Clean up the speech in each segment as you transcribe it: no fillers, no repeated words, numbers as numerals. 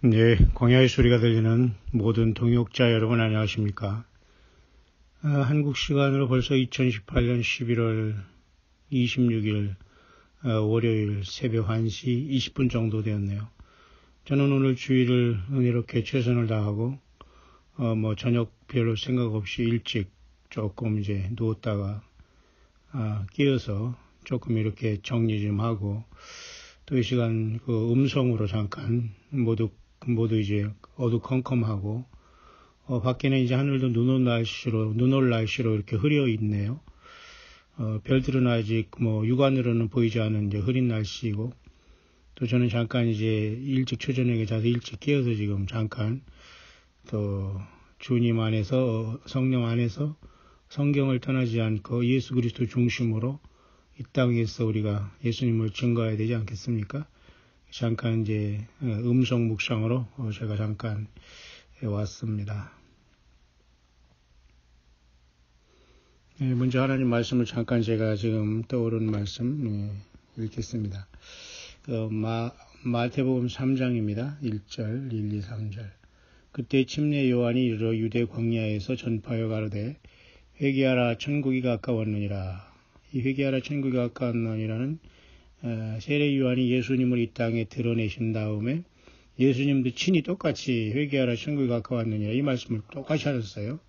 네, 광야의 소리가 들리는 모든 동역자 여러분 안녕하십니까? 한국 시간으로 벌써 2018년 11월 26일 월요일 새벽 1시 20분 정도 되었네요. 저는 오늘 주일을 은혜롭게 최선을 다하고 저녁 별로 생각 없이 일찍 조금 이제 누웠다가 깨어서 조금 이렇게 정리 좀 하고 또 이 시간 그 음성으로 잠깐 모두 이제 어두컴컴하고 밖에는 이제 하늘도 눈 올 날씨로 이렇게 흐려 있네요. 별들은 아직 육안으로는 보이지 않는 이제 흐린 날씨이고 또 저는 잠깐 이제 일찍 초저녁에 자서 일찍 깨어서 지금 잠깐 또 주님 안에서 성령 안에서 성경을 떠나지 않고 예수 그리스도 중심으로 이 땅에서 우리가 예수님을 증거해야 되지 않겠습니까? 잠깐 이제 음성 묵상으로 제가 잠깐 왔습니다. 먼저 하나님 말씀을 잠깐 제가 지금 떠오른 말씀 읽겠습니다. 마태복음 3장입니다. 1절, 1, 2, 3절. 그때 침례 요한이 이르러 유대 광야에서 전파하여 가로되 회개하라 천국이 가까웠느니라. 이 회개하라 천국이 가까웠느니라는 세례 요한이 예수님을 이 땅에 드러내신 다음에 예수님도 친히 똑같이 회개하라 천국이 가까웠느니라 이 말씀을 똑같이 하셨어요.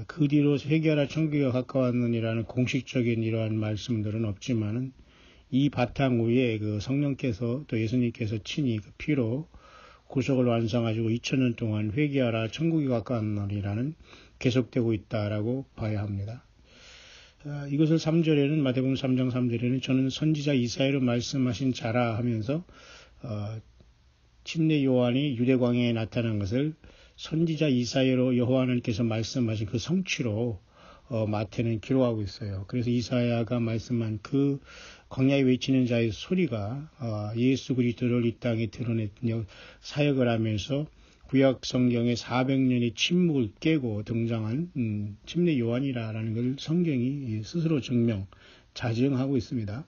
그 뒤로 회개하라 천국이 가까웠느니라는 공식적인 이러한 말씀들은 없지만은 이 바탕 위에 그 성령께서 또 예수님께서 친히 그 피로 구속을 완성하시고 2000년 동안 회개하라 천국이 가까웠느니라는 계속되고 있다라고 봐야 합니다. 이것을 3절에는 마태복음 3장 3절에는 저는 선지자 이사야로 말씀하신 자라 하면서 침례 요한이 유대 광야에 나타난 것을 선지자 이사야로 여호와 하나님께서 말씀하신 그 성취로 마태는 기록하고 있어요. 그래서 이사야가 말씀한 그 광야에 외치는 자의 소리가 예수 그리스도를 이 땅에 드러낸 사역을 하면서 구약 성경의 400년의 침묵을 깨고 등장한 침례 요한이라는 걸 성경이 스스로 자증하고 있습니다.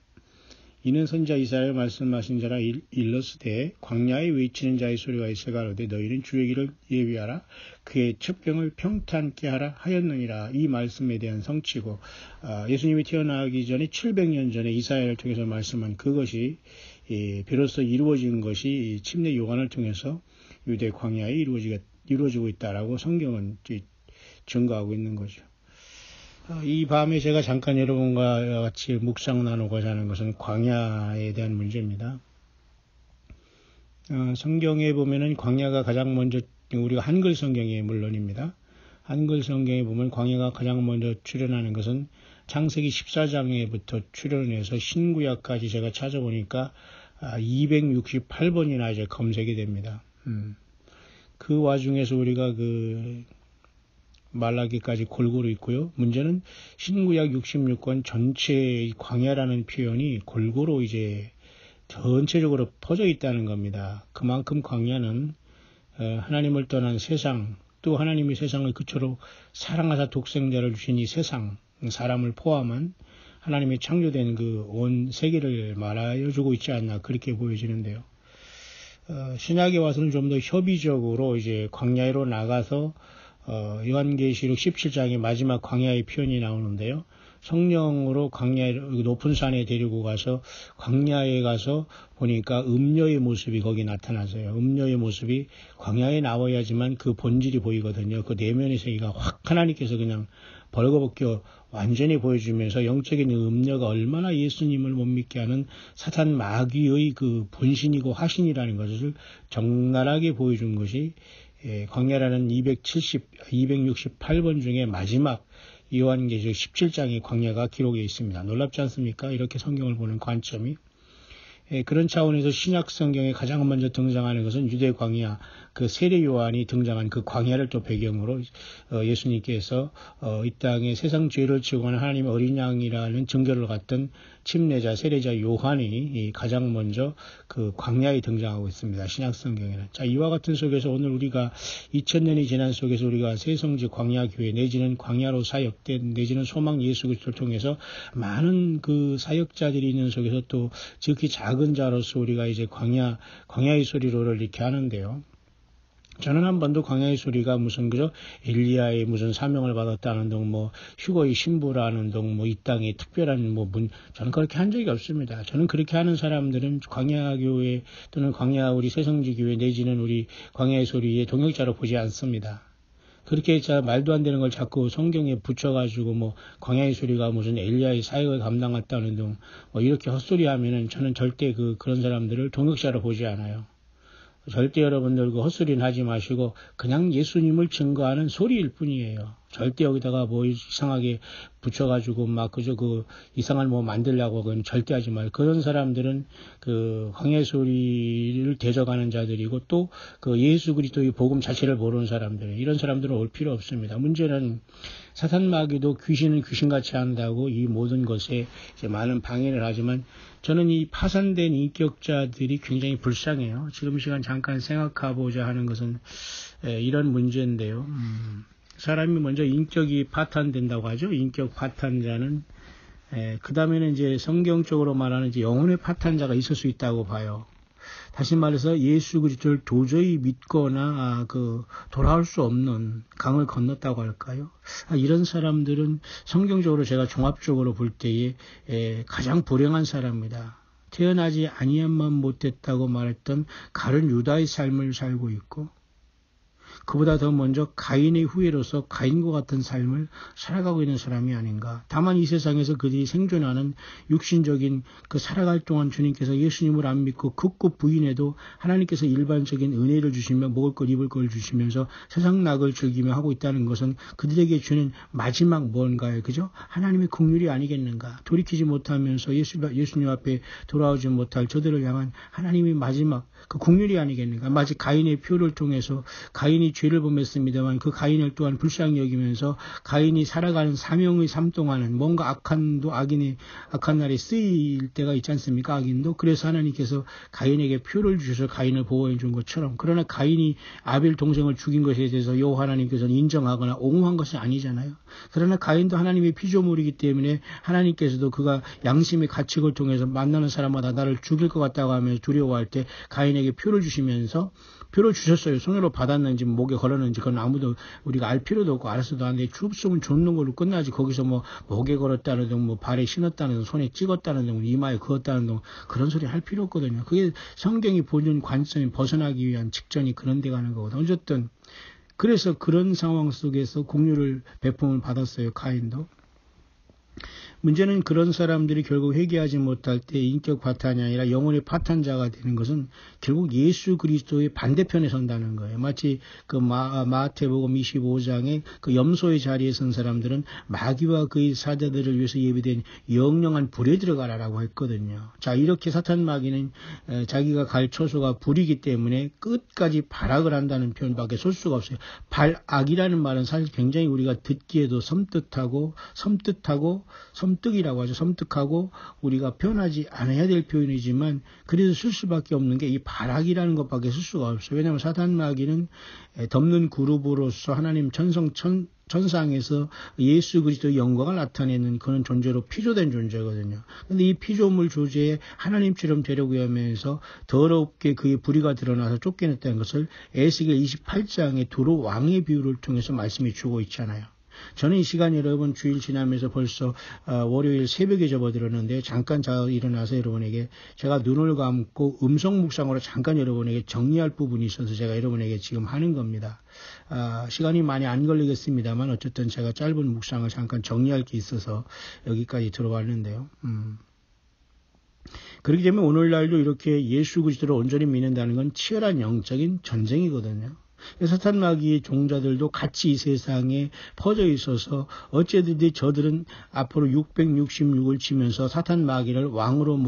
이는 선지자 이사야가 말씀하신 자라 일러스되 광야에 외치는 자의 소리가 있어 가로되 너희는 주의 길을 예비하라 그의 첩경을 평탄케 하라 하였느니라. 이 말씀에 대한 성취고 예수님이 태어나기 전에 700년 전에 이사야를 통해서 말씀한 그것이 비로소 이루어진 것이 침례 요한을 통해서 유대 광야에 이루어지고 있다라고 성경은 증거하고 있는 거죠. 이 밤에 제가 잠깐 여러분과 같이 묵상 나누고자 하는 것은 광야에 대한 문제입니다. 성경에 보면은 광야가 가장 먼저 우리가 한글 성경에 물론입니다. 한글 성경에 보면 광야가 가장 먼저 출현하는 것은 창세기 14장에부터 출현해서 신구약까지 제가 찾아보니까 268번이나 이제 검색이 됩니다. 그 와중에서 우리가 그 말라기까지 골고루 있고요. 문제는 신구약 66권 전체의 광야라는 표현이 골고루 이제 전체적으로 퍼져 있다는 겁니다. 그만큼 광야는 하나님을 떠난 세상, 또 하나님이 세상을 그처럼 사랑하사 독생자를 주신 이 세상, 사람을 포함한 하나님이 창조된 그 온 세계를 말하여주고 있지 않나 그렇게 보여지는데요. 신약에 와서는 좀 더 협의적으로 이제 광야로 나가서 요한계시록 17장의 마지막 광야의 표현이 나오는데요. 성령으로 높은 산에 데리고 가서 광야에 가서 보니까 음녀의 모습이 거기 나타나서요. 음녀의 모습이 광야에 나와야지만 그 본질이 보이거든요. 그 내면의 세계가 확 하나님께서 그냥 벌거벗겨 완전히 보여주면서 영적인 음녀가 얼마나 예수님을 못 믿게 하는 사탄 마귀의 그 본신이고 화신이라는 것을 적나라하게 보여준 것이 광야라는 268번 중에 마지막 요한계시록 17장의 광야가 기록에 있습니다. 놀랍지 않습니까? 이렇게 성경을 보는 관점이. 그런 차원에서 신약 성경에 가장 먼저 등장하는 것은 유대 광야, 그 세례 요한이 등장한 그 광야를 또 배경으로 예수님께서 이 땅에 세상 죄를 지고 하는 하나님의 어린 양이라는 증거를 갖던 침례자, 세례자 요한이 가장 먼저 그 광야에 등장하고 있습니다. 신약 성경에는. 자, 이와 같은 속에서 오늘 우리가 2000년이 지난 속에서 우리가 새성지 광야교회 내지는 광야로 사역된 내지는 소망 예수 그리스도를 통해서 많은 그 사역자들이 있는 속에서 또 지극히 작은 자로서 우리가 이제 광야의 소리로를 이렇게 하는데요. 저는 한 번도 광야의 소리가 무슨 그저 엘리야의 무슨 사명을 받았다는 등 뭐 휴거의 신부라는 등 뭐 이 땅에 특별한 저는 그렇게 한 적이 없습니다. 저는 그렇게 하는 사람들은 광야교회 또는 광야 우리 새성지교회 내지는 우리 광야의 소리의 동역자로 보지 않습니다. 그렇게 말도 안 되는 걸 자꾸 성경에 붙여가지고 광야의 소리가 무슨 엘리야의 사역을 감당했다는 등 이렇게 헛소리 하면은 저는 절대 그런 사람들을 동역자로 보지 않아요. 절대 여러분들 헛소리는 하지 마시고 그냥 예수님을 증거하는 소리일 뿐이에요. 절대 여기다가 이상하게 붙여가지고 그저 이상한 만들려고 그건 절대 하지 마요. 그런 사람들은 광야의 소리를 대적하는 자들이고 또 예수 그리스도의 복음 자체를 모르는 사람들, 이런 사람들은 올 필요 없습니다. 문제는 사탄 마귀도 귀신은 귀신같이 한다고 이 모든 것에 이제 많은 방해를 하지만 저는 이 파산된 인격자들이 굉장히 불쌍해요. 지금 시간 잠깐 생각해보자 하는 것은 이런 문제인데요. 사람이 먼저 인격이 파탄된다고 하죠. 인격 파탄자는 그 다음에는 이제 성경적으로 말하는 이제 영혼의 파탄자가 있을 수 있다고 봐요. 다시 말해서 예수 그리스도를 도저히 믿거나 돌아올 수 없는 강을 건넜다고 할까요? 이런 사람들은 성경적으로 제가 종합적으로 볼 때에 가장 불행한 사람입니다. 태어나지 아니함만 못했다고 말했던 가룟 유다의 삶을 살고 있고 그보다 더 먼저 가인의 후예로서 가인과 같은 삶을 살아가고 있는 사람이 아닌가. 다만 이 세상에서 그들이 생존하는 육신적인 살아갈 동안 주님께서 예수님을 안 믿고 극구 부인해도 하나님께서 일반적인 은혜를 주시며 먹을 것 입을 걸 주시면서 세상 낙을 즐기며 하고 있다는 것은 그들에게 주는 마지막 뭔가요? 그죠? 하나님의 긍휼이 아니겠는가. 돌이키지 못하면서 예수님 앞에 돌아오지 못할 저들을 향한 하나님의 마지막 긍휼이 아니겠는가. 마치 가인의 표를 통해서 가인이 죄를 범했습니다만 그 가인을 또한 불쌍히 여기면서 가인이 살아가는 사명의 삶 동안은 뭔가 악한 날에 쓰일 때가 있지 않습니까? 악인도. 그래서 하나님께서 가인에게 표를 주셔서 가인을 보호해 준 것처럼, 그러나 가인이 아벨 동생을 죽인 것에 대해서 여호와 하나님께서는 인정하거나 옹호한 것이 아니잖아요. 그러나 가인도 하나님의 피조물이기 때문에 하나님께서도 그가 양심의 가책을 통해서 만나는 사람마다 나를 죽일 것 같다고 하면서 두려워할 때 가인에게 표를 주시면서 표를 주셨어요. 손으로 받았는지 목에 걸었는지 그건 아무도 우리가 알 필요도 없고 알아서도 안 돼. 죽음은 죽는 걸로 끝나지. 거기서 목에 걸었다는 등 발에 신었다는 등 손에 찍었다는 등 이마에 그었다는 등 그런 소리 할 필요 없거든요. 그게 성경이 보여준 관점이 벗어나기 위한 직전이 그런 데 가는 거거든요. 어쨌든 그래서 그런 상황 속에서 긍휼을 베품을 받았어요. 가인도. 문제는 그런 사람들이 결국 회개하지 못할 때 인격 파탄이 아니라 영혼의 파탄자가 되는 것은 결국 예수 그리스도의 반대편에 선다는 거예요. 마치 마태복음 25장에 염소의 자리에 선 사람들은 마귀와 그의 사자들을 위해서 예비된 영영한 불에 들어가라라고 했거든요. 자, 이렇게 사탄 마귀는 자기가 갈 처소가 불이기 때문에 끝까지 발악을 한다는 표현밖에 쓸 수가 없어요. 발악이라는 말은 사실 굉장히 우리가 듣기에도 섬뜩이라고 하죠. 섬뜩하고 우리가 표현하지 않아야 될 표현이지만 그래도 쓸 수밖에 없는 게 이 발악이라는 것밖에 쓸 수가 없어요. 왜냐하면 사탄 마귀는 덮는 그룹으로서 하나님 천상에서 예수 그리스도의 영광을 나타내는 그런 존재로 피조된 존재거든요. 그런데 이 피조물 존재에 하나님처럼 되려고 하면서 더럽게 그의 불의가 드러나서 쫓겨냈다는 것을 에스겔 28장의 두로 왕의 비유를 통해서 말씀해 주고 있잖아요. 저는 이 시간 여러분 주일 지나면서 벌써 월요일 새벽에 접어들었는데 잠깐 일어나서 여러분에게 제가 눈을 감고 음성 묵상으로 잠깐 여러분에게 정리할 부분이 있어서 제가 여러분에게 지금 하는 겁니다. 시간이 많이 안 걸리겠습니다만 어쨌든 제가 짧은 묵상을 잠깐 정리할 게 있어서 여기까지 들어왔는데요. 그렇기 때문에 오늘날도 이렇게 예수 그리스도를 온전히 믿는다는 건 치열한 영적인 전쟁이거든요. 사탄 마귀의 종자들도 같이 이 세상에 퍼져 있어서 어쨌든지 저들은 앞으로 666을 치면서 사탄 마귀를 왕으로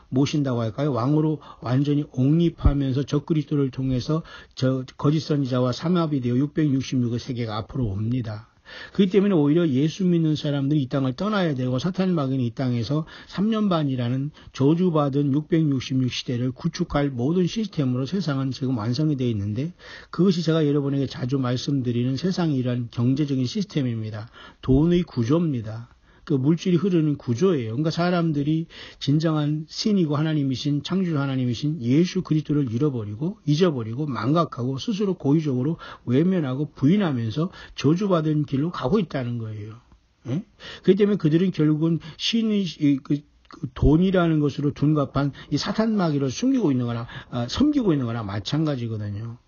모신다고 할까요? 왕으로 완전히 옹립하면서 적그리스도를 통해서 저 거짓 선지자와 삼합이 되어 666의 세계가 앞으로 옵니다. 그렇기 때문에 오히려 예수 믿는 사람들이 이 땅을 떠나야 되고 사탄 마귀는 이 땅에서 3년 반이라는 저주받은 666시대를 구축할 모든 시스템으로 세상은 지금 완성이 되어 있는데 그것이 제가 여러분에게 자주 말씀드리는 세상이란 경제적인 시스템입니다. 돈의 구조입니다. 그 물질이 흐르는 구조예요. 그러니까 사람들이 진정한 신이고 하나님이신 창조주 하나님이신 예수 그리스도를 잃어버리고 잊어버리고 망각하고 스스로 고의적으로 외면하고 부인하면서 저주받은 길로 가고 있다는 거예요. 예? 그렇기 때문에 그들은 결국은 신의 그 돈이라는 것으로 둔갑한 이 사탄 마귀를 숨기고 있는 거나 섬기고 있는 거나 마찬가지거든요.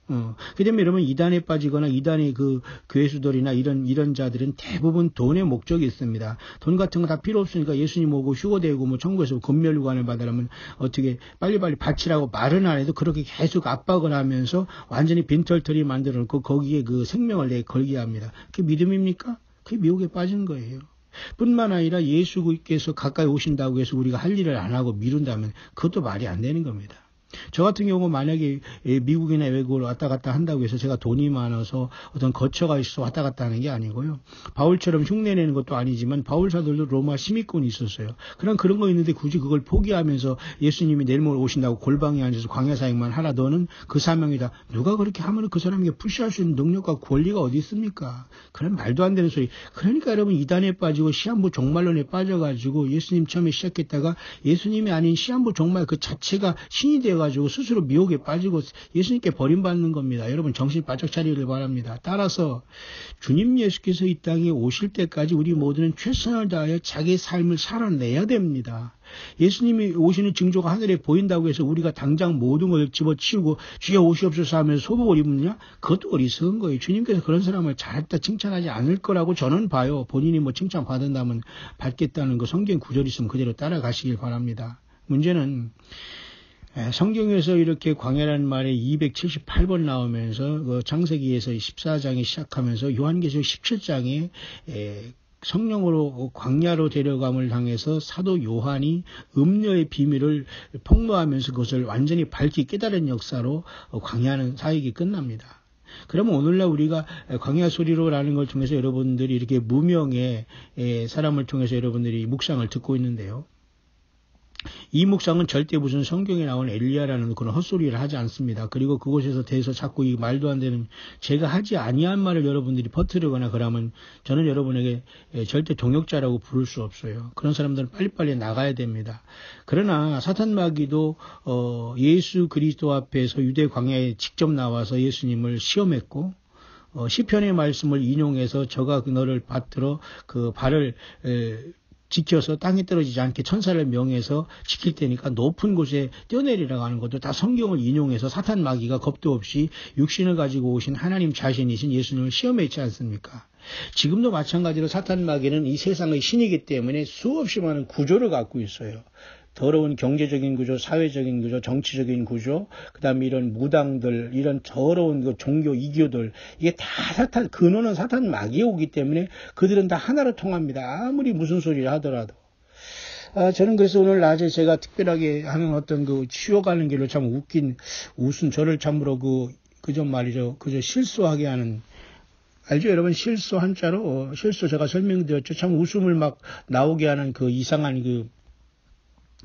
그 때문에 여러분 이단에 빠지거나 이단의 그 교회수들이나 이런 자들은 대부분 돈의 목적이 있습니다. 돈 같은 거 다 필요 없으니까 예수님 오고 휴거되고 뭐 천국에서 금멸관을 받으려면 어떻게 빨리빨리 바치라고 말은 안 해도 그렇게 계속 압박을 하면서 완전히 빈털터리 만들어 놓고 거기에 그 생명을 내 걸게 합니다. 그게 믿음입니까? 그게 미혹에 빠진 거예요. 뿐만 아니라 예수께서 가까이 오신다고 해서 우리가 할 일을 안 하고 미룬다면 그것도 말이 안 되는 겁니다. 저 같은 경우 만약에 미국이나 외국을 왔다 갔다 한다고 해서 제가 돈이 많아서 어떤 거처가 있어서 왔다 갔다 하는 게 아니고요. 바울처럼 흉내내는 것도 아니지만 바울 사들도 로마 시민권이 있었어요. 그런 거 있는데 굳이 그걸 포기하면서 예수님이 내일 모레 오신다고 골방에 앉아서 광야 사역만 하라 너는 그 사명이다. 누가 그렇게 하면 그 사람에게 푸시할 수 있는 능력과 권리가 어디 있습니까? 그런 말도 안 되는 소리. 그러니까 여러분 이단에 빠지고 시한부 종말론에 빠져가지고 예수님 처음에 시작했다가 예수님이 아닌 시한부 종말 그 자체가 신이 되어가지고 스스로 미혹에 빠지고 예수님께 버림받는 겁니다. 여러분 정신 바짝 차리길 바랍니다. 따라서 주님 예수께서 이 땅에 오실 때까지 우리 모두는 최선을 다하여 자기의 삶을 살아내야 됩니다. 예수님이 오시는 징조가 하늘에 보인다고 해서 우리가 당장 모든 걸 집어치우고 주여 오시옵소서 하면서 소복을 입느냐? 그것도 어리석은 거예요. 주님께서 그런 사람을 잘했다 칭찬하지 않을 거라고 저는 봐요. 본인이 뭐 칭찬 받은다면 받겠다는 거 성경 구절이 있으면 그대로 따라가시길 바랍니다. 문제는 성경에서 이렇게 광야라는 말이 278번 나오면서 그 창세기에서 14장에 시작하면서 요한계시록 17장에 성령으로 광야로 데려감을 당해서 사도 요한이 음녀의 비밀을 폭로하면서 그것을 완전히 밝히 깨달은 역사로 광야는 사역이 끝납니다. 그러면 오늘날 우리가 광야 소리로라는 걸 통해서 여러분들이 이렇게 무명의 사람을 통해서 여러분들이 묵상을 듣고 있는데요. 이 묵상은 절대 무슨 성경에 나온 엘리야라는 그런 헛소리를 하지 않습니다. 그리고 그곳에서 대해서 자꾸 이 말도 안 되는 제가 하지 아니한 말을 여러분들이 퍼뜨리거나 그러면 저는 여러분에게 절대 동역자라고 부를 수 없어요. 그런 사람들은 빨리빨리 나가야 됩니다. 그러나 사탄 마귀도 예수 그리스도 앞에서 유대 광야에 직접 나와서 예수님을 시험했고 시편의 말씀을 인용해서 저가 너를 받들어 그 발을 지켜서 땅에 떨어지지 않게 천사를 명해서 지킬 테니까 높은 곳에 뛰어내리라고 하는 것도 다 성경을 인용해서 사탄 마귀가 겁도 없이 육신을 가지고 오신 하나님 자신이신 예수님을 시험했지 않습니까? 지금도 마찬가지로 사탄 마귀는 이 세상의 신이기 때문에 수없이 많은 구조를 갖고 있어요. 더러운 경제적인 구조, 사회적인 구조, 정치적인 구조, 그 다음에 이런 무당들, 이런 더러운 그 종교 이교들, 이게 다 사탄, 근원은 사탄 마귀에 오기 때문에 그들은 다 하나로 통합니다. 아무리 무슨 소리를 하더라도. 저는 그래서 오늘 낮에 제가 특별하게 하는 어떤 그 쉬어가는 길로 참 웃은 저를 참으로 그저 말이죠. 그저 실수하게 하는, 알죠? 여러분, 실수 한자로, 실수 제가 설명드렸죠. 참 웃음을 막 나오게 하는 그 이상한 그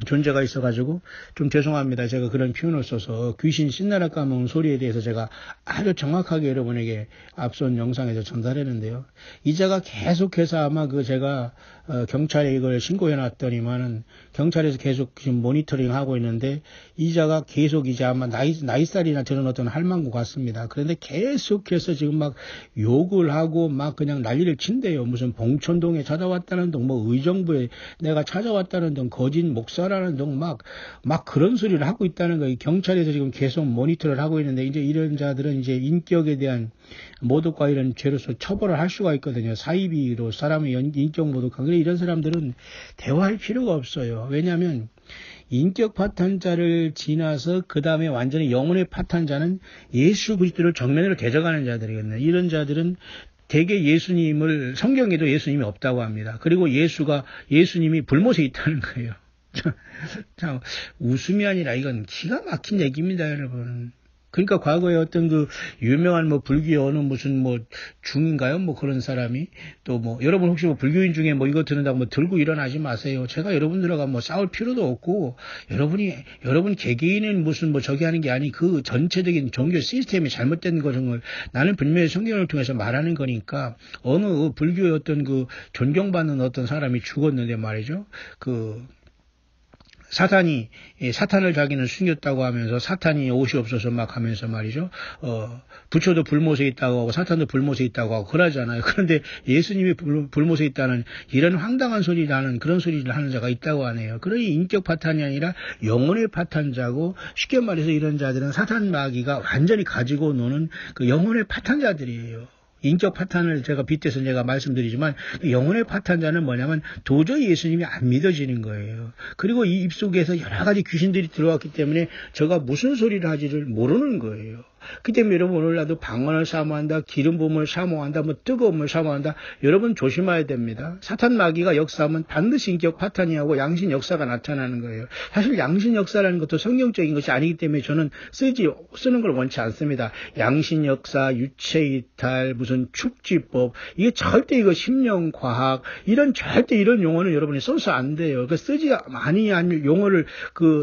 존재가 있어가지고 좀 죄송합니다. 제가 그런 표현을 써서 귀신 신나라 까먹은 소리에 대해서 제가 아주 정확하게 여러분에게 앞선 영상에서 전달했는데요. 이자가 계속해서 아마 제가 경찰에 이걸 신고해놨더니만은 경찰에서 계속 지금 모니터링 하고 있는데 이자가 계속 이제 아마 나이살이나 저런 어떤 할망구 같습니다. 그런데 계속해서 지금 막 욕을 하고 막 그냥 난리를 친대요. 무슨 봉천동에 찾아왔다는 둥, 뭐 의정부에 내가 찾아왔다는 둥, 거짓 목사라는 둥, 막 그런 소리를 하고 있다는 거예요. 경찰에서 지금 계속 모니터를 하고 있는데 이제 이런 자들은 이제 인격에 대한 모독과 이런 죄로서 처벌을 할 수가 있거든요. 사이비로 사람의 인격 모독과. 그래 이런 사람들은 대화할 필요가 없어요. 왜냐하면 인격 파탄자를 지나서 그 다음에 완전히 영혼의 파탄자는 예수 그리스도를 정면으로 대적하는 자들이겠네요. 이런 자들은 대개 예수님을 성경에도 예수님이 없다고 합니다. 그리고 예수님이 불못에 있다는 거예요. 참 웃음이 아니라 이건 기가 막힌 얘기입니다, 여러분. 그러니까 과거에 어떤 그 유명한 뭐 불교 어느 무슨 뭐 중인가요? 뭐 그런 사람이 또 뭐 여러분 혹시 뭐 불교인 중에 뭐 이거 듣는다고 뭐 들고 일어나지 마세요. 제가 여러분들과 뭐 싸울 필요도 없고 여러분 개개인은 무슨 뭐 저기 하는 게 아니 그 전체적인 종교 시스템이 잘못된 것을 나는 분명히 성경을 통해서 말하는 거니까 어느 불교의 어떤 그 존경받는 어떤 사람이 죽었는데 말이죠. 그 사탄을 자기는 숨겼다고 하면서 사탄이 옷이 없어서 막 하면서 말이죠. 부처도 불못에 있다고 하고 사탄도 불못에 있다고 하고 그러잖아요. 그런데 예수님이 불못에 있다는 이런 황당한 소리를 하는 그런 소리를 하는 자가 있다고 하네요. 그러니 인격 파탄이 아니라 영혼의 파탄자고 쉽게 말해서 이런 자들은 사탄 마귀가 완전히 가지고 노는 그 영혼의 파탄자들이에요. 인격 파탄을 제가 빗대서 제가 말씀드리지만 영혼의 파탄자는 뭐냐면 도저히 예수님이 안 믿어지는 거예요. 그리고 이 입속에서 여러 가지 귀신들이 들어왔기 때문에 저가 무슨 소리를 하지를 모르는 거예요. 그 때문에 여러분 오늘날도 방언을 사모한다, 기름 부음을 사모한다, 뭐 뜨거움을 사모한다. 여러분 조심해야 됩니다. 사탄 마귀가 역사하면 반드시 인격 파탄이 하고 양신 역사가 나타나는 거예요. 사실 양신 역사라는 것도 성경적인 것이 아니기 때문에 저는 쓰는 걸 원치 않습니다. 양신 역사, 유체 이탈, 무슨 축지법, 이게 절대 이거 심령과학, 절대 이런 용어는 여러분이 써서 안 돼요. 그 쓰지 많이 한 용어를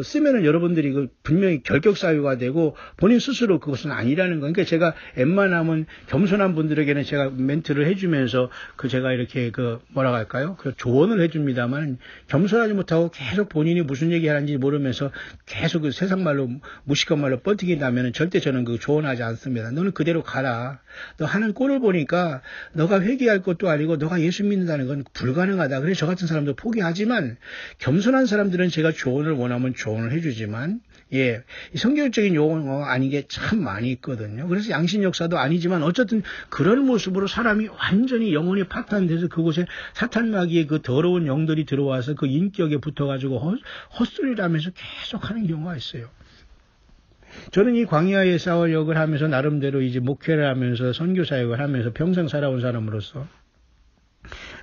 쓰면은 여러분들이 분명히 결격사유가 되고 본인 스스로 그것은 아니라는 거. 그러니까 제가 웬만하면 겸손한 분들에게는 제가 멘트를 해주면서 제가 이렇게 뭐라고 할까요? 조언을 해줍니다만 겸손하지 못하고 계속 본인이 무슨 얘기 하는지 모르면서 계속 세상 말로 무식한 말로 뻗튀긴다면 절대 저는 조언하지 않습니다. 너는 그대로 가라. 너 하는 꼴을 보니까 너가 회개할 것도 아니고 너가 예수 믿는다는 건 불가능하다. 그래서 저 같은 사람도 포기하지만 겸손한 사람들은 제가 조언을 원하면 조언을 해주지만 성경적인 용어 아닌 게 참 많이 있거든요. 그래서 양신 역사도 아니지만 어쨌든 그런 모습으로 사람이 완전히 영혼이 파탄돼서 그곳에 사탄 마귀의 더러운 영들이 들어와서 그 인격에 붙어가지고 헛소리를 하면서 계속 하는 경우가 있어요. 저는 이 광야의 사역을 하면서 나름대로 이제 목회를 하면서 선교 사역을 하면서 평생 살아온 사람으로서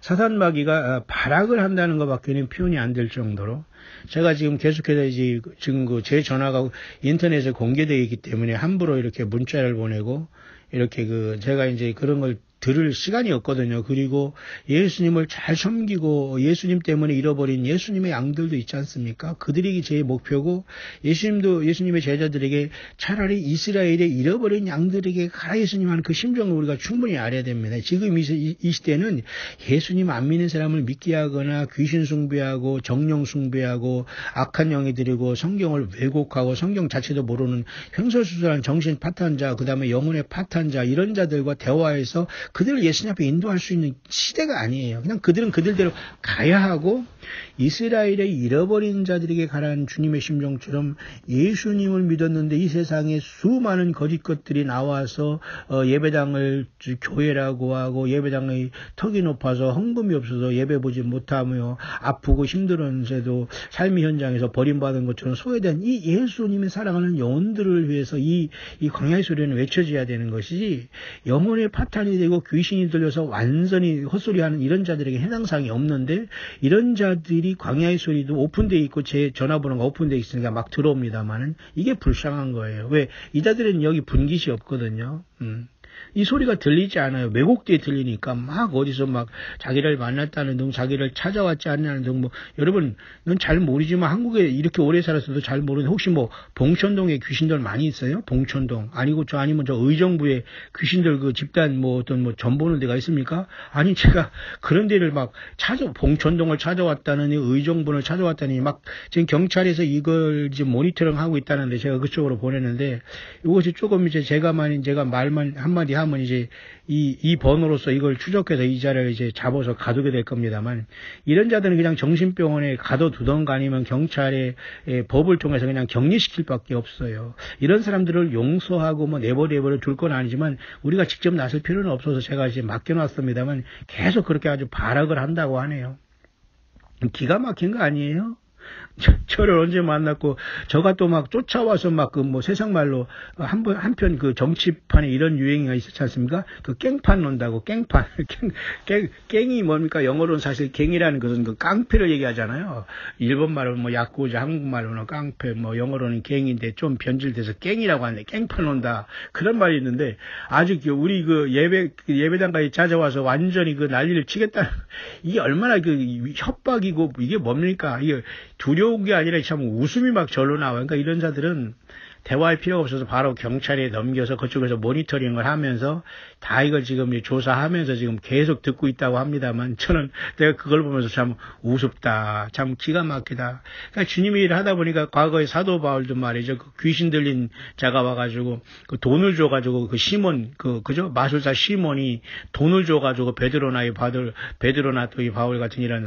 사탄 마귀가 발악을 한다는 것밖에는 표현이 안 될 정도로 제가 지금 계속해서 지금 제 전화가 인터넷에 공개되어 있기 때문에 함부로 이렇게 문자를 보내고 이렇게 제가 이제 그런 걸 들을 시간이 없거든요. 그리고 예수님을 잘 섬기고 예수님 때문에 잃어버린 예수님의 양들도 있지 않습니까? 그들이 제 목표고 예수님의 제자들에게 차라리 이스라엘의 잃어버린 양들에게 가라 예수님 하는 그 심정을 우리가 충분히 알아야 됩니다. 지금 이 시대는 예수님 안 믿는 사람을 믿게 하거나 귀신 숭배하고 정령 숭배하고 악한 영이 들이고 성경을 왜곡하고 성경 자체도 모르는 횡설수설한 정신 파탄자 그다음에 영혼의 파탄자 이런 자들과 대화해서 그들을 예수님 앞에 인도할 수 있는 시대가 아니에요. 그냥 그들은 그들대로 가야 하고 이스라엘의 잃어버린 자들에게 가라는 주님의 심정처럼 예수님을 믿었는데 이 세상에 수많은 거짓 것들이 나와서 예배당을 교회라고 하고 예배당의 턱이 높아서 헌금이 없어서 예배 보지 못하며 아프고 힘들었는데도 삶의 현장에서 버림받은 것처럼 소외된 이 예수님의 사랑하는 영혼들을 위해서 이 광야의 소리는 외쳐져야 되는 것이지 영혼의 파탄이 되고 귀신이 들려서 완전히 헛소리하는 이런 자들에게 해당 사항이 없는데 이런 자들이 광야의 소리도 오픈되어 있고 제 전화번호가 오픈되어 있으니까 막 들어옵니다만은 이게 불쌍한 거예요. 왜? 이 자들은 여기 분깃이 없거든요. 이 소리가 들리지 않아요. 왜곡되게 들리니까 막 어디서 막 자기를 만났다는 등 자기를 찾아왔지 않냐는 등 여러분 넌 잘 모르지만 한국에 이렇게 오래 살았어도 잘 모르는데 혹시 봉천동에 귀신들 많이 있어요? 봉천동 아니면 저 의정부에 귀신들 집단 어떤 전보는 데가 있습니까? 아니 제가 그런 데를 봉천동을 찾아왔다느니 의정부를 찾아왔다니 지금 경찰에서 이걸 이제 모니터링 하고 있다는데 제가 그쪽으로 보냈는데 이것이 조금 이제 제가 말만 한마디 하면 이제 이 번호로서 이걸 추적해서 이 자를 이제 잡아서 가두게 될 겁니다만 이런 자들은 그냥 정신병원에 가둬두던가 아니면 경찰의 법을 통해서 그냥 격리시킬 밖에 없어요. 이런 사람들을 용서하고 내버려 둘 건 아니지만 우리가 직접 나설 필요는 없어서 제가 이제 맡겨놨습니다만 계속 그렇게 아주 발악을 한다고 하네요. 기가 막힌 거 아니에요? 저를 언제 만났고, 저가 또 막 쫓아와서 막 그 뭐 세상 말로 한편 그 정치판에 이런 유행이 있었지 않습니까? 그 깽판 논다고, 깽판. 깽이 뭡니까? 영어로는 사실 갱이라는 것은 그 깡패를 얘기하잖아요. 일본말로는 뭐 야쿠자, 한국말로는 깡패, 뭐 영어로는 갱인데 좀 변질돼서 깽이라고 하는데, 깽판 논다. 그런 말이 있는데, 아주 우리 그 예배당까지 찾아와서 완전히 그 난리를 치겠다. 이게 얼마나 그 협박이고, 이게 뭡니까? 이게 두려운 게 아니라 참 웃음이 막 절로 나와요. 그러니까 이런 자들은 대화할 필요가 없어서 바로 경찰에 넘겨서 그쪽에서 모니터링을 하면서 다 이걸 지금 조사하면서 지금 계속 듣고 있다고 합니다만, 저는 내가 그걸 보면서 참 우습다, 참 기가 막히다. 그러니까 주님이 일을 하다 보니까 과거에 사도 바울도 말이죠, 그 귀신 들린 자가 와가지고 그 돈을 줘가지고 그 시몬 그죠, 마술사 시몬이 돈을 줘가지고 베드로나 또 이 바울 같은 이런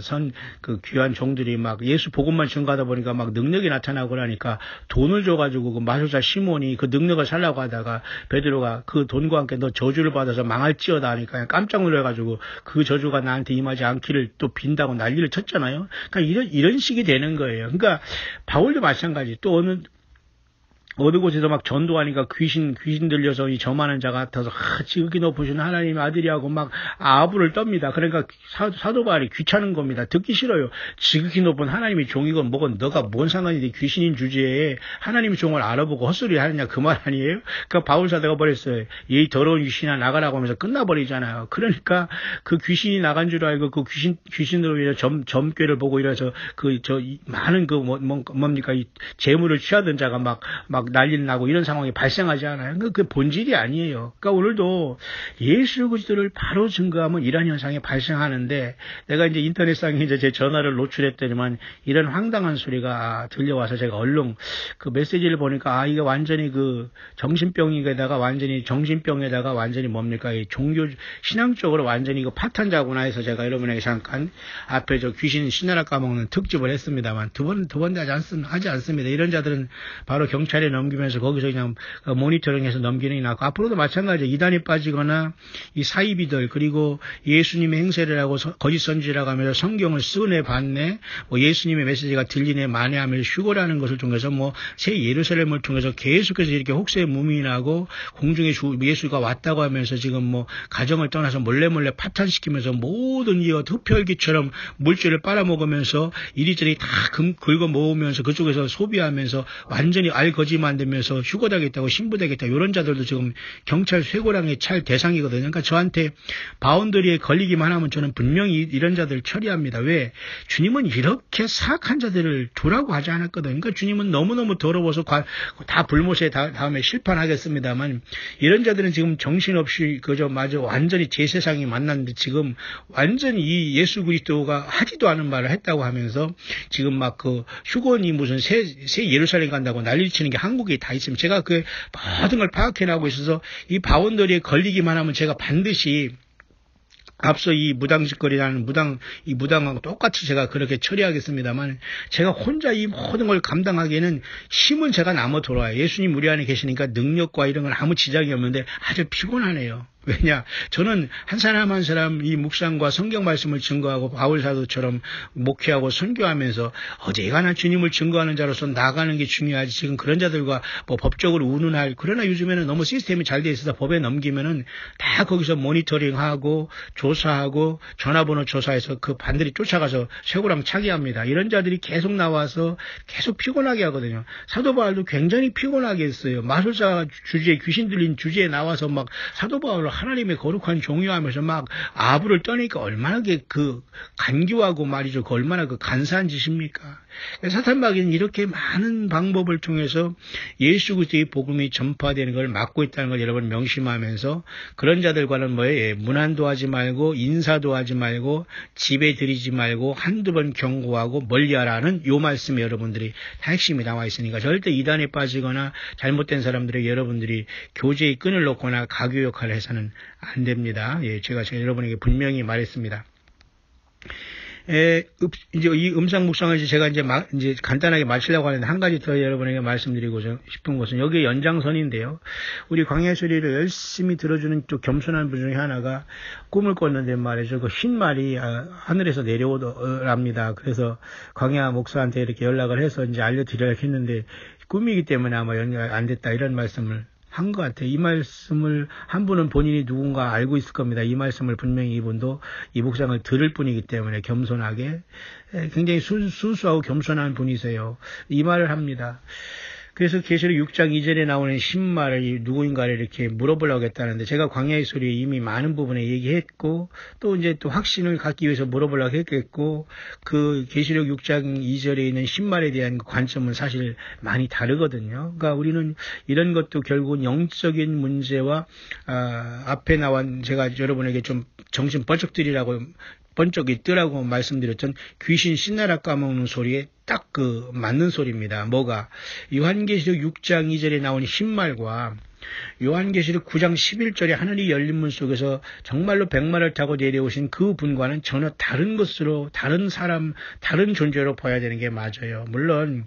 그 귀한 종들이 막 예수 복음만 증거하다 보니까 막 능력이 나타나고 그러니까 돈을 줘가지고 그 마술사 시몬이 그 능력을 살라고 하다가 베드로가 그 돈과 함께 너 저주를 받아서 망할지어다 하니까 깜짝 놀라가지고 그 저주가 나한테 임하지 않기를 또 빈다고 난리를 쳤잖아요. 그러니까 이런 식이 되는 거예요. 그러니까 바울도 마찬가지. 또 어느 곳에서 막 전도하니까 귀신 들려서 이 저만한 자 같아서 지극히 높으신 하나님의 아들이하고 막 아부를 떱니다. 그러니까 사도 바울이 귀찮은 겁니다. 듣기 싫어요. 지극히 높은 하나님의 종이건 뭐건 너가 뭔 상관인데 귀신인 주제에 하나님의 종을 알아보고 헛소리 하느냐 그 말 아니에요? 그러니까 바울 사도가 버렸어요. 이 더러운 귀신아 나가라고 하면서 끝나버리잖아요. 그러니까 그 귀신이 나간 줄 알고 그 귀신으로 인해 점괘를 보고 이래서 많은 뭡니까 이 재물을 취하던 자가 막 난리를 나고 이런 상황이 발생하지 않아요. 그게 본질이 아니에요. 그러니까 오늘도 예수 그리스도를 바로 증거하면 이런 현상이 발생하는데, 내가 이제 인터넷상에 이제 제 전화를 노출했더니만 이런 황당한 소리가 들려와서 제가 얼른 그 메시지를 보니까 이게 완전히 그 정신병에다가 완전히 뭡니까 이 종교 신앙적으로 완전히 이거 파탄자구나 해서 제가 여러분에게 잠깐 앞에 저 귀신 신나라 까먹는 특집을 했습니다만 두 번 하지 않습니다. 이런 자들은 바로 경찰에 넘기면서 거기서 그냥 모니터링해서 넘기는 게 낫고, 앞으로도 마찬가지예요. 이단에 빠지거나 이 사이비들, 그리고 예수님의 행세를 하고 거짓 선지라고 하면서 성경을 쓰네 봤네, 뭐 예수님의 메시지가 들리네 마네 하면서 휴거라는 것을 통해서 뭐 새 예루살렘을 통해서 계속해서 이렇게 혹세 무민하고 공중에 예수가 왔다고 하면서 지금 뭐 가정을 떠나서 몰래 파탄시키면서 모든 이 흡혈귀처럼 물질을 빨아먹으면서 이리저리 다 긁어 모으면서 그쪽에서 소비하면서 완전히 알거지 만들면서 휴거되겠다고 신부되겠다, 이런 자들도 지금 경찰 쇠고랑에 찰 대상이거든요. 그러니까 저한테 바운더리에 걸리기만 하면 저는 분명히 이런 자들 처리합니다. 왜? 주님은 이렇게 사악한 자들을 두라고 하지 않았거든요. 그러니까 주님은 너무너무 더러워서 다 불못에 다음에 실판하겠습니다만, 이런 자들은 지금 정신없이 마저 완전히 제 세상이 만났는데 지금 완전히 이 예수 그리스도가 하지도 않은 말을 했다고 하면서 지금 막 그 휴건이 무슨 새 예루살렘 간다고 난리 치는 게 한국에 다 있으면, 제가 그 모든 걸 파악해 나가고 있어서 이 바운더리에 걸리기만 하면 제가 반드시 앞서 이 무당짓거리라는 무당하고 똑같이 제가 그렇게 처리하겠습니다만, 제가 혼자 이 모든 걸 감당하기에는 힘은 제가 남아 돌아와요. 예수님 우리 안에 계시니까 능력과 이런 건 아무 지장이 없는데 아주 피곤하네요. 왜냐? 저는 한 사람 한 사람 이 묵상과 성경 말씀을 증거하고 바울 사도처럼 목회하고 선교하면서 어제가나 주님을 증거하는 자로서 나가는 게 중요하지, 지금 그런 자들과 뭐 법적으로 운운할, 그러나 요즘에는 너무 시스템이 잘 돼 있어서 법에 넘기면은 다 거기서 모니터링하고 조사하고 전화번호 조사해서 그 반들이 쫓아가서 쇠고랑 차게 합니다. 이런 자들이 계속 나와서 계속 피곤하게 하거든요. 사도 바울도 굉장히 피곤하게 했어요. 마술사 주제에, 귀신 들린 주제에 나와서 막 사도 바울을 하나님의 거룩한 종이하면서 막 아부를 떠니까 얼마나 그 간교하고 말이죠. 그 얼마나 그 간사한 짓입니까? 사탄마귀는 이렇게 많은 방법을 통해서 예수 그리스도의 복음이 전파되는 걸 막고 있다는 걸 여러분 명심하면서, 그런 자들과는 뭐예요? 문안도 하지 말고 인사도 하지 말고 집에 들이지 말고 한두 번 경고하고 멀리하라는 요 말씀이 여러분들이 다 핵심이 나와 있으니까 절대 이단에 빠지거나 잘못된 사람들에게 여러분들이 교제의 끈을 놓거나 가교 역할을 해서는 안 됩니다. 제가 여러분에게 분명히 말했습니다. 이제 이 음상 묵상을 제가 이제 간단하게 마치려고 하는데 한 가지 더 여러분에게 말씀드리고 싶은 것은 여기에 연장선인데요. 우리 광야의 소리를 열심히 들어주는 또 겸손한 분 중에 하나가 꿈을 꿨는데 말이죠. 그 흰 말이 하늘에서 내려오랍니다. 그래서 광야 목사한테 이렇게 연락을 해서 이제 알려드리려고 했는데 꿈이기 때문에 아마 연결 안 됐다 이런 말씀을 한 것 같아요. 이 말씀을 한 분은 본인이 누군가 알고 있을 겁니다. 이 말씀을 분명히 이분도 이 묵상을 들을 분이기 때문에 겸손하게 굉장히 순수하고 겸손한 분이세요. 이 말을 합니다. 그래서 계시록 6장 2절에 나오는 신말을 누구인가를 이렇게 물어보려고 했다는데 제가 광야의 소리에 이미 많은 부분에 얘기했고 또 이제 또 확신을 갖기 위해서 물어보려고 했겠고 그 계시록 6장 2절에 있는 신말에 대한 관점은 사실 많이 다르거든요. 그러니까 우리는 이런 것도 결국은 영적인 문제와 앞에 나온 제가 여러분에게 좀 정신 번쩍 있더라고 말씀드렸던 귀신 신나라 까먹는 소리에 딱 그 맞는 소리입니다. 뭐가? 요한계시록 6장 2절에 나오는 흰말과 요한계시록 9장 11절에 하늘이 열린 문 속에서 정말로 백마를 타고 내려오신 그 분과는 전혀 다른 것으로 다른 사람 다른 존재로 봐야 되는 게 맞아요. 물론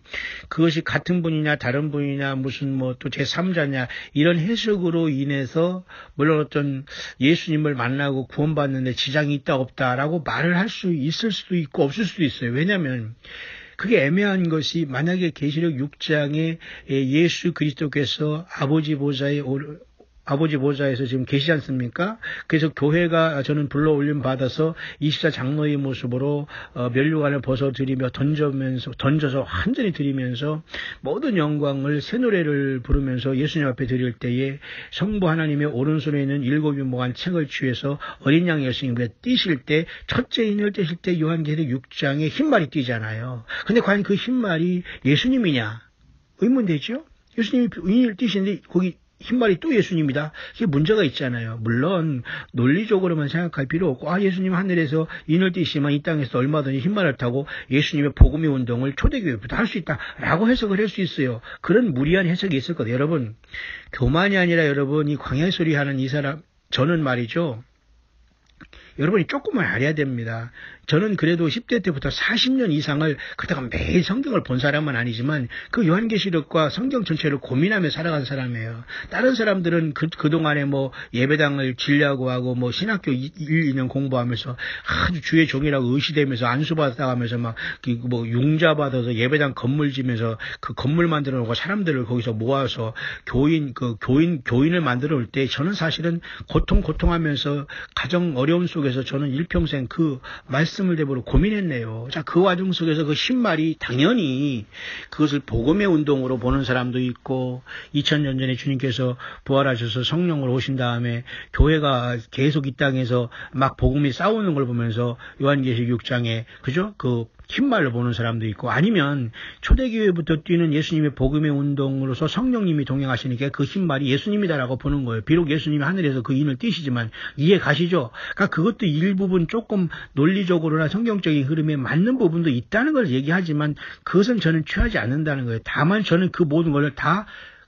그것이 같은 분이냐 다른 분이냐 무슨 뭐 또 제3자냐 이런 해석으로 인해서 물론 어떤 예수님을 만나고 구원받는데 지장이 있다 없다라고 말을 할 수 있을 수도 있고 없을 수도 있어요. 왜냐하면 그게 애매한 것이 만약에 계시록 6장에 예수 그리스도께서 아버지 보좌에서 지금 계시지 않습니까? 그래서 교회가 저는 불러 올림 받아서 24장로의 모습으로 면류관을 벗어드리며 던져서 완전히 드리면서 모든 영광을 새 노래를 부르면서 예수님 앞에 드릴 때에 성부 하나님의 오른손에 있는 7이 모한 책을 취해서 어린 양 예수님께 띄실 때 첫째 인을 띄실 때 요한계시록 6장에 흰말이 띄잖아요. 근데 과연 그 흰말이 예수님이냐? 의문되죠? 예수님이 인을 띄시는데 거기 흰말이 또 예수님이다. 이게 문제가 있잖아요. 물론 논리적으로만 생각할 필요 없고 예수님 하늘에서 인을 띄시면 이 땅에서 얼마든지 흰말을 타고 예수님의 복음의 운동을 초대교회부터 할 수 있다라고 해석을 할 수 있어요. 그런 무리한 해석이 있을 거예요. 여러분 교만이 아니라 여러분 이 광야의 소리 하는 이 사람 저는 말이죠. 여러분이 조금만 알아야 됩니다. 저는 그래도 10대 때부터 40년 이상을 그러다가 매일 성경을 본 사람은 아니지만 그 요한계시록과 성경 전체를 고민하며 살아간 사람이에요. 다른 사람들은 그동안에 뭐 예배당을 지려고 하고 뭐 신학교 1, 2년 공부하면서 아주 주의 종이라고 의시되면서 안수받아가면서 막 뭐 융자 받아서 예배당 건물 지면서 그 건물 만들어 놓고 사람들을 거기서 모아서 교인을 만들어 올 때 저는 사실은 고통하면서 가정 어려움 속에서 저는 일평생 그 말씀을 대보러 고민했네요. 자, 그 와중 속에서 그 신말이 당연히 그것을 복음의 운동으로 보는 사람도 있고 2000년 전에 주님께서 부활하셔서 성령으로 오신 다음에 교회가 계속 이 땅에서 막 복음이 싸우는 걸 보면서 요한계시록 6장에 그죠? 그 흰말로 보는 사람도 있고 아니면 초대교회부터 뛰는 예수님의 복음의 운동으로서 성령님이 동행하시니까 그 흰말이 예수님이다라고 보는 거예요. 비록 예수님이 하늘에서 그 인을 띄시지만 이해 가시죠? 그러니까 그것도 일부분 조금 논리적으로나 성경적인 흐름에 맞는 부분도 있다는 걸 얘기하지만 그것은 저는 취하지 않는다는 거예요. 다만 저는 그 모든 걸 다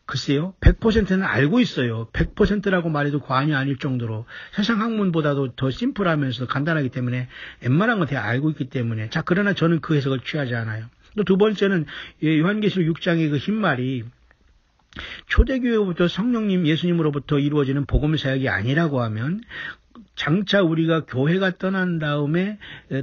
글쎄요, 100%는 알고 있어요. 100%라고 말해도 과언이 아닐 정도로 세상 학문보다도 더 심플하면서 간단하기 때문에 웬만한 건 다 알고 있기 때문에 자 그러나 저는 그 해석을 취하지 않아요. 또 두 번째는 요한계시록 6장의 그 흰말이 초대교회부터 성령님 예수님으로부터 이루어지는 복음 사역이 아니라고 하면 장차 우리가 교회가 떠난 다음에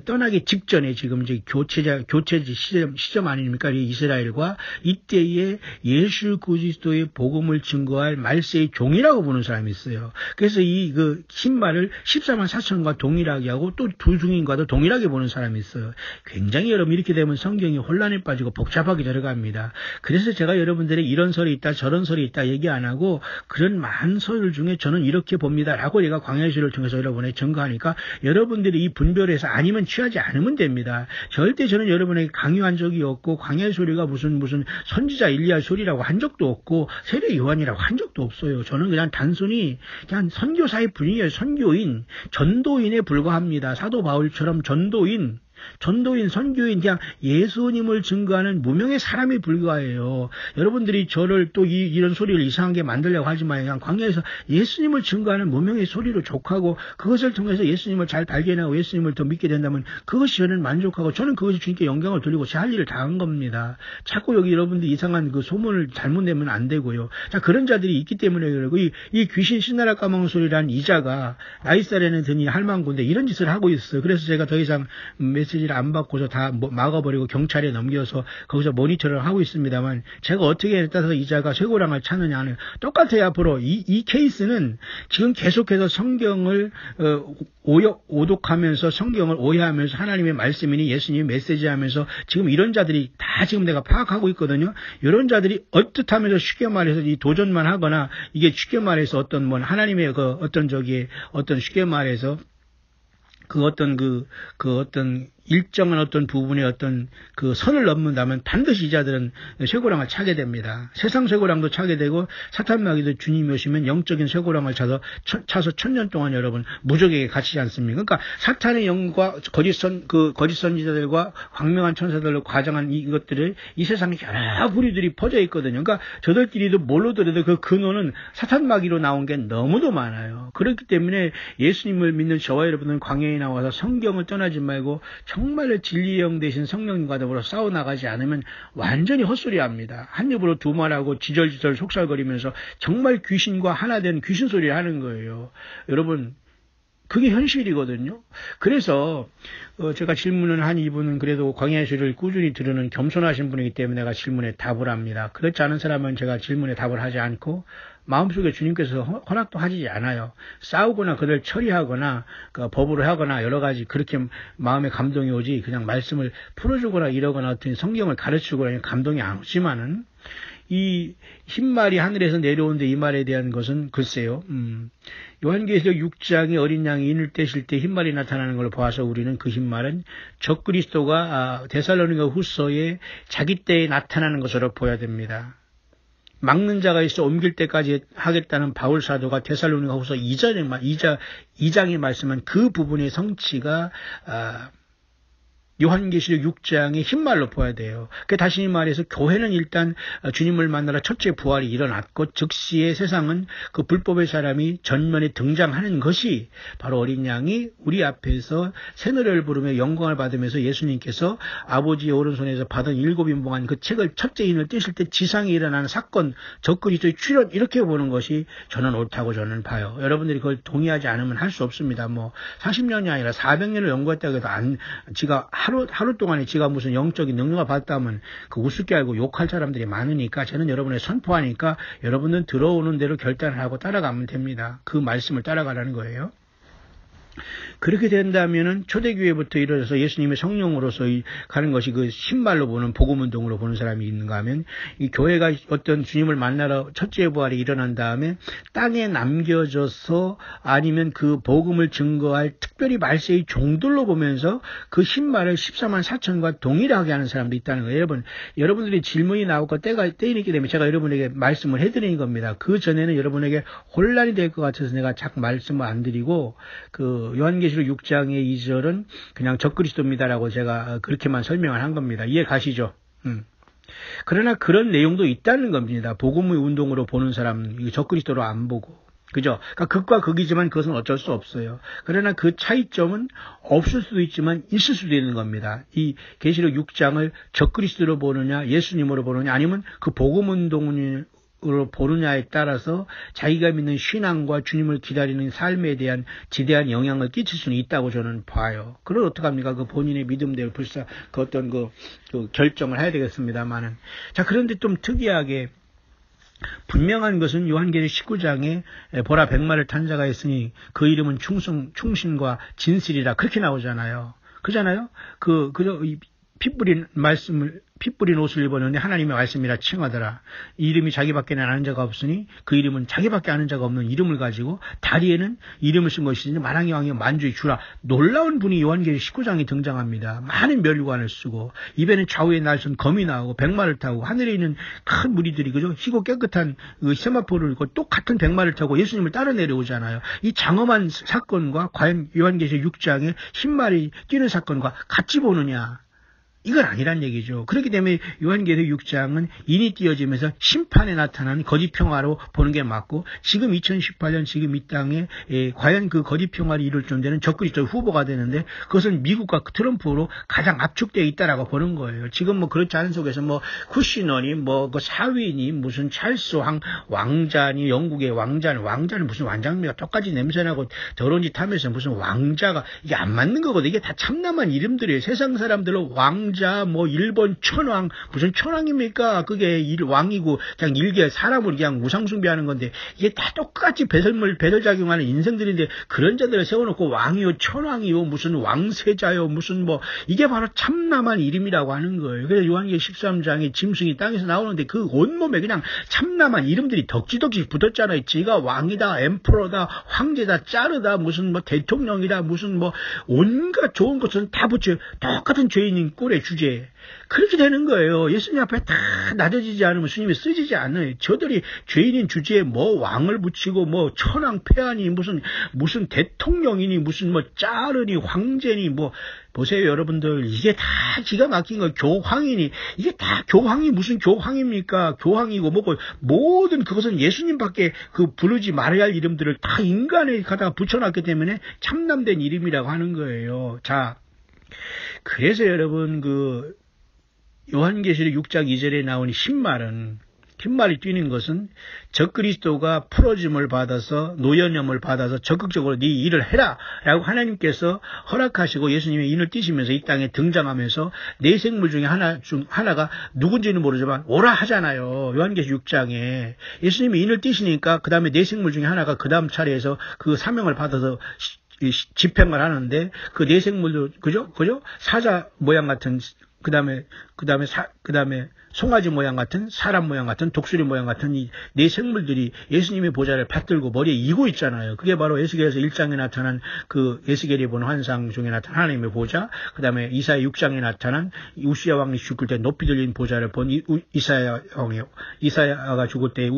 떠나기 직전에 지금 이제 교체 시점 아닙니까? 이스라엘과 이때에 예수 그리스도의 복음을 증거할 말세의 종이라고 보는 사람이 있어요. 그래서 이 그 흰말을 14만 4천과 동일하게 하고 또 두 증인과도 동일하게 보는 사람이 있어요. 굉장히 여러분 이렇게 되면 성경이 혼란에 빠지고 복잡하게 들어갑니다. 그래서 제가 여러분들이 이런 설이 있다 저런 설이 있다 얘기 안 하고 그런 많은 설 중에 저는 이렇게 봅니다라고 제가 광야의 소리를 통해서 여러분에 증거하니까 여러분들이 이 분별해서 아니면 취하지 않으면 됩니다. 절대 저는 여러분에게 강요한 적이 없고 광야의 소리가 무슨 선지자 일리야 소리라고 한 적도 없고 세례 요한이라고 한 적도 없어요. 저는 그냥 단순히 그냥 선교사의 분이에요. 선교인, 전도인에 불과합니다. 사도 바울처럼 전도인, 전도인, 선교인, 그냥 예수님을 증거하는 무명의 사람이 불과해요. 여러분들이 저를 또 이런 소리를 이상하게 만들려고 하지만 그냥 광야에서 예수님을 증거하는 무명의 소리로 족하고 그것을 통해서 예수님을 잘 발견하고 예수님을 더 믿게 된다면 그것이 저는 만족하고 저는 그것이 주님께 영광을 돌리고 제 할 일을 다 한 겁니다. 자꾸 여기 여러분들 이상한 그 소문을 잘못 내면 안 되고요. 자, 그런 자들이 있기 때문에 그러고 이 귀신 신나라 까먹는 소리라는 이자가 나이살에는 드니 할망구인데 이런 짓을 하고 있어요. 그래서 제가 더 이상 메시지를 안 받고서 다 막아버리고 경찰에 넘겨서 거기서 모니터를 하고 있습니다만 제가 어떻게 따라서 이자가 쇠고랑을 찾느냐는 똑같아요. 앞으로 이 케이스는 지금 계속해서 성경을 오독하면서 성경을 오해하면서 하나님의 말씀이니 예수님의 메시지하면서 지금 이런 자들이 다 지금 내가 파악하고 있거든요. 이런 자들이 어뜻하면서 쉽게 말해서 이 도전만 하거나 이게 쉽게 말해서 어떤 뭐 하나님의 어떤 쉽게 말해서 어떤 일정한 어떤 부분의 어떤 그 선을 넘는다면 반드시 이 자들은 쇠고랑을 차게 됩니다. 세상 쇠고랑도 차게 되고 사탄 마귀도 주님이 오시면 영적인 쇠고랑을 차서 1000년 동안 여러분 무적에게 갇히지 않습니까? 그러니까 사탄의 영과 거짓 선지자들과 광명한 천사들로 과장한 이것들을 이 세상에 여러 부류들이 퍼져 있거든요. 그러니까 저들끼리도 모르더라도 그 근원은 사탄 마귀로 나온 게 너무도 많아요. 그렇기 때문에 예수님을 믿는 저와 여러분은 광야에 나와서 성경을 떠나지 말고 정말로 진리의 영 대신 성령님과 더불어 싸워나가지 않으면 완전히 헛소리합니다. 한 입으로 두 말하고 지절지절 속살거리면서 정말 귀신과 하나 된 귀신 소리를 하는 거예요. 여러분 그게 현실이거든요. 그래서 제가 질문을 한 이분은 그래도 광야의 소리를 꾸준히 들으는 겸손하신 분이기 때문에 내가 질문에 답을 합니다. 그렇지 않은 사람은 제가 질문에 답을 하지 않고 마음속에 주님께서 허락도 하지 않아요. 싸우거나 그들 처리하거나 법으로 하거나 여러 가지 그렇게 마음에 감동이 오지 그냥 말씀을 풀어주거나 이러거나 어떤 성경을 가르치거나 감동이 안 오지만은 이 흰말이 하늘에서 내려오는데 이 말에 대한 것은 글쎄요. 요한계시록 6장에 어린 양이 인을 떼실 때 흰말이 나타나는 걸 보아서 우리는 그 흰말은 적그리스도가 데살로니가 후서에 자기 때에 나타나는 것으로 보아야 됩니다. 막는 자가 있어 옮길 때까지 하겠다는 바울 사도가 데살로니가 후서 2장에 말씀한 그 부분의 성취가 요한계시록 6장의 흰말로 보아야 돼요. 다시 말해서 교회는 일단 주님을 만나러 첫째 부활이 일어났고 즉시의 세상은 그 불법의 사람이 전면에 등장하는 것이 바로 어린 양이 우리 앞에서 새노래를 부르며 영광을 받으면서 예수님께서 아버지의 오른손에서 받은 7인봉한 그 책을 첫째 인을 떼실 때 지상에 일어나는 사건, 적그리스도의 출현 이렇게 보는 것이 저는 옳다고 저는 봐요. 여러분들이 그걸 동의하지 않으면 할 수 없습니다. 40년이 아니라 400년을 연구했다고 해도 지가 하루 동안에 지가 무슨 영적인 능력을 받았다면 그 우습게 알고 욕할 사람들이 많으니까 저는 여러분의 선포하니까 여러분은 들어오는 대로 결단을 하고 따라가면 됩니다. 그 말씀을 따라가라는 거예요. 그렇게 된다면은 초대교회부터 이루어져서 예수님의 성령으로서 가는 것이 그 신발로 보는 복음운동으로 보는 사람이 있는가 하면 이 교회가 어떤 주님을 만나러 첫째 부활이 일어난 다음에 땅에 남겨져서 아니면 그 복음을 증거할 특별히 말세의 종들로 보면서 그 신발을 14만 4천과 동일하게 하는 사람도 있다는 거예요. 여러분들이 질문이 나오고 때가 있기 때문에 제가 여러분에게 말씀을 해드리는 겁니다. 그 전에는 여러분에게 혼란이 될 것 같아서 내가 자꾸 말씀을 안 드리고 요한계시록 6장의 2절은 그냥 적그리스도입니다라고 제가 그렇게만 설명을 한 겁니다. 이해 가시죠? 그러나 그런 내용도 있다는 겁니다. 복음의 운동으로 보는 사람은 적그리스도로 안 보고. 그죠? 그러니까 극과 극이지만 그것은 어쩔 수 없어요. 그러나 그 차이점은 없을 수도 있지만 있을 수도 있는 겁니다. 이 계시록 6장을 적그리스도로 보느냐 예수님으로 보느냐 아니면 그 복음 운동으로 보느냐에 따라서 자기가 믿는 신앙과 주님을 기다리는 삶에 대한 지대한 영향을 끼칠 수는 있다고 저는 봐요. 그럼 어떡합니까? 그 본인의 믿음대로 그 어떤 그 결정을 해야 되겠습니다만은. 자, 그런데 좀 특이하게 분명한 것은 요한계시록 19장에 보라 백마를 탄 자가 있으니 그 이름은 충신과 진실이라 그렇게 나오잖아요. 그잖아요? 피 뿌린 옷을 입었는데 하나님의 말씀이라 칭하더라. 이 이름이 자기밖에 아는 자가 없으니 그 이름은 자기밖에 아는 자가 없는 이름을 가지고 다리에는 이름을 쓴 것이니 만왕의 왕의 만주의 주라. 놀라운 분이 요한계시록 19장에 등장합니다. 많은 멸관을 쓰고 입에는 좌우에 날선 검이 나오고 백마를 타고 하늘에 있는 큰 무리들이 그죠? 희고 깨끗한 그 세마포를 입고 똑같은 백마를 타고 예수님을 따라 내려오잖아요. 이 장엄한 사건과 과연 요한계시록 6장에 흰말이 뛰는 사건과 같이 보느냐? 이건 아니란 얘기죠. 그렇기 때문에 요한계시록 6장은 인이 띄어지면서 심판에 나타난 거짓 평화로 보는 게 맞고 지금 2018년 지금 이 땅에 과연 그 거짓 평화를 이룰 존재는 적그리스도 후보가 되는데 그것은 미국과 트럼프로 가장 압축되어 있다라고 보는 거예요. 지금 뭐 그렇지 않은 속에서 뭐 쿠시너니 뭐 그 사위니 무슨 찰스 왕자니 영국의 왕자는 무슨 왕자입니까? 똑같이 냄새나고 더러운 짓 하면서 무슨 왕자가 이게 안 맞는 거거든요. 이게 다 참남한 이름들이에요. 세상 사람들은 왕자 뭐 일본 천왕 무슨 천왕입니까? 그게 왕이고 그냥 일개 사람을 그냥 우상숭배하는 건데 이게 다 똑같이 배설작용하는 인생들인데 그런 자들을 세워놓고 왕이요 천왕이요 무슨 왕세자요 무슨 뭐 이게 바로 참남한 이름이라고 하는 거예요. 그래서 요한계시록 13장에 짐승이 땅에서 나오는데 그 온몸에 그냥 참남한 이름들이 덕지덕지 붙었잖아요. 지가 왕이다 엠프로다 황제다 짜르다 무슨 뭐 대통령이다 무슨 뭐 온갖 좋은 것은 다 붙여요. 똑같은 죄인인 꼴에 주제. 그렇게 되는 거예요. 예수님 앞에 다 낮아지지 않으면 주님이 쓰지지 않아요. 저들이 죄인인 주제에 뭐 왕을 붙이고 뭐 천왕 폐하니 무슨 대통령이니 무슨 뭐 짜르니 황제니 뭐 보세요 여러분들 이게 다 기가 막힌 거 교황이니 이게 다 교황이 무슨 교황입니까? 교황이고 뭐고 모든 그것은 예수님밖에 그 부르지 말아야 할 이름들을 다 인간에 갖다가 붙여놨기 때문에 참남된 이름이라고 하는 거예요. 자. 그래서 여러분 그 요한계시록 6장 2절에 나오는 흰말이 뛰는 것은 적그리스도가 풀어짐을 받아서 노연염을 받아서 적극적으로 네 일을 해라 라고 하나님께서 허락하시고 예수님의 인을 띄시면서 이 땅에 등장하면서 네 생물 중에 하나가 누군지는 모르지만 오라 하잖아요. 요한계시록 6장에 예수님이 인을 띄시니까 그 다음에 네 생물 중에 하나가 그 다음 차례에서 그 사명을 받아서 집행을 하는데 그 네 생물도 그죠? 사자 모양 같은 그 다음에 송아지 모양 같은 사람 모양 같은 독수리 모양 같은 이 네 생물들이 예수님의 보좌를 받들고 머리에 이고 있잖아요. 그게 바로 에스겔에서 1장에 나타난 그 에스겔이 본 환상 중에 나타난 하나님의 보좌, 그 다음에 이사야 6장에 나타난 우시야 왕이 죽을 때 높이 들린 보좌를 본 이사야가 죽을 때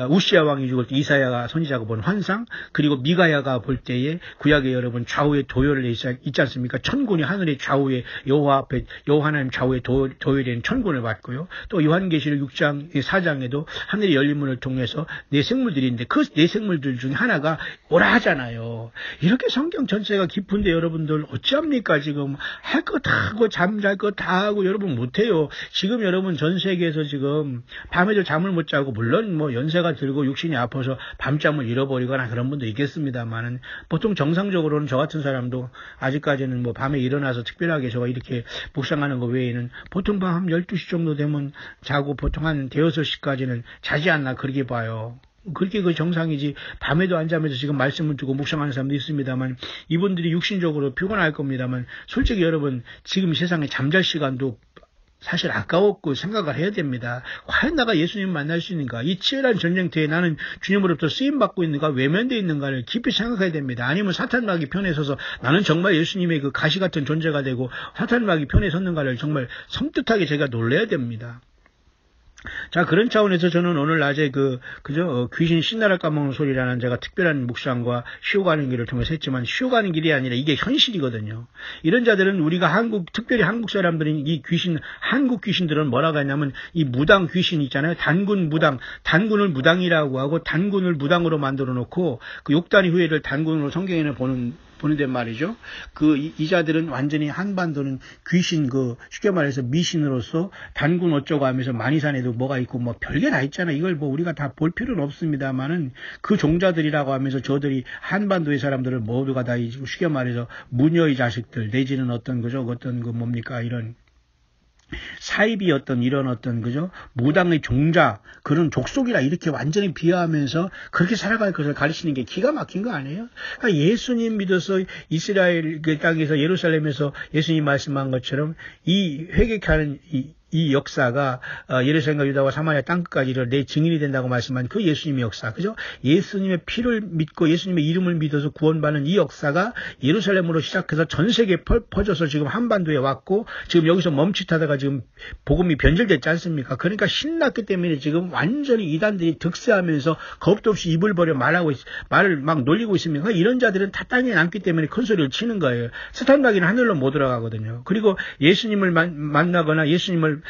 우시야 왕이 죽을 때 이사야가 선지자가 본 환상, 그리고 미가야가 볼 때에 구약의 여러분 좌우에 도열을 있지 않습니까? 천군이 하늘의 좌우에 여호와 앞에 여호와 하나님 좌우에 도열된 천군을 받고요. 또 요한계시록 6장 4장에도 하늘의 열린 문을 통해서 네 생물들이 있는데 그 네 생물들 중에 하나가 오라 하잖아요. 이렇게 성경 전체가 깊은데 여러분들 어찌합니까? 지금 할 거 다 하고 잠잘 거 다 하고 여러분 못해요. 지금 여러분 전 세계에서 지금 밤에도 잠을 못 자고 물론 뭐 연세가 들고 육신이 아파서 밤잠을 잃어버리거나 그런 분도 있겠습니다만은 보통 정상적으로는 저 같은 사람도 아직까지는 뭐 밤에 일어나서 특별하게 저가 이렇게 묵상하는 거 외에는 보통 밤 12시 정도 되면 자고 보통 한 대여섯 시까지는 자지 않나 그렇게 봐요. 그렇게 그 정상이지 밤에도 안 자면서 지금 말씀을 두고 묵상하는 사람도 있습니다만 이분들이 육신적으로 피곤할 겁니다만 솔직히 여러분 지금 세상에 잠잘 시간도 사실 아까웠고 생각을 해야 됩니다. 과연 나가 예수님 만날 수 있는가? 이 치열한 전쟁터에 나는 주님으로부터 쓰임받고 있는가? 외면되어 있는가를 깊이 생각해야 됩니다. 아니면 사탄마귀 편에 서서 나는 정말 예수님의 그 가시 같은 존재가 되고 사탄마귀 편에 섰는가를 정말 섬뜩하게 제가 놀라야 됩니다. 자, 그런 차원에서 저는 오늘 낮에 귀신 신나라 까먹는 소리라는 제가 특별한 묵상과 쉬어가는 길을 통해서 했지만 쉬어가는 길이 아니라 이게 현실이거든요. 이런 자들은 우리가 특별히 한국 사람들은 한국 귀신들은 뭐라고 하냐면 이 무당 귀신 있잖아요. 단군을 무당이라고 하고 단군을 무당으로 만들어 놓고 그 욕단의 후예를 단군으로 성경에는 보는데 말이죠. 이 자들은 완전히 한반도는 귀신 쉽게 말해서 미신으로서 단군 어쩌고 하면서 만이산에도 뭐가 있고 뭐 별게 다 있잖아요. 이걸 뭐 우리가 다 볼 필요는 없습니다만은 그 종자들이라고 하면서 저들이 한반도의 사람들을 모두가 다 쉽게 말해서 무녀의 자식들 내지는 어떤 뭡니까 이런 사입이 이런 그죠? 무당의 종자, 그런 족속이라 이렇게 완전히 비하하면서 그렇게 살아갈 것을 가르치는 게 기가 막힌 거 아니에요? 그러니까 예수님 믿어서 이스라엘 그 땅에서 예루살렘에서 예수님 말씀한 것처럼 이 회개하는 이 역사가 예루살렘과 유다와 사마리아 땅끝까지 내 증인이 된다고 말씀한 그 예수님의 역사, 그죠? 예수님의 피를 믿고 예수님의 이름을 믿어서 구원받는 이 역사가 예루살렘으로 시작해서 전 세계에 퍼져서 지금 한반도에 왔고 지금 여기서 멈칫하다가 지금 복음이 변질됐지 않습니까? 그러니까 신났기 때문에 지금 완전히 이단들이 득세하면서 겁도 없이 입을 버려 말을 막 놀리고 있습니다. 이런 자들은 다 땅에 남기 때문에 큰 소리를 치는 거예요. 스탄마귀는 하늘로 못 들어가거든요. 그리고 예수님을 만나거나 예수님을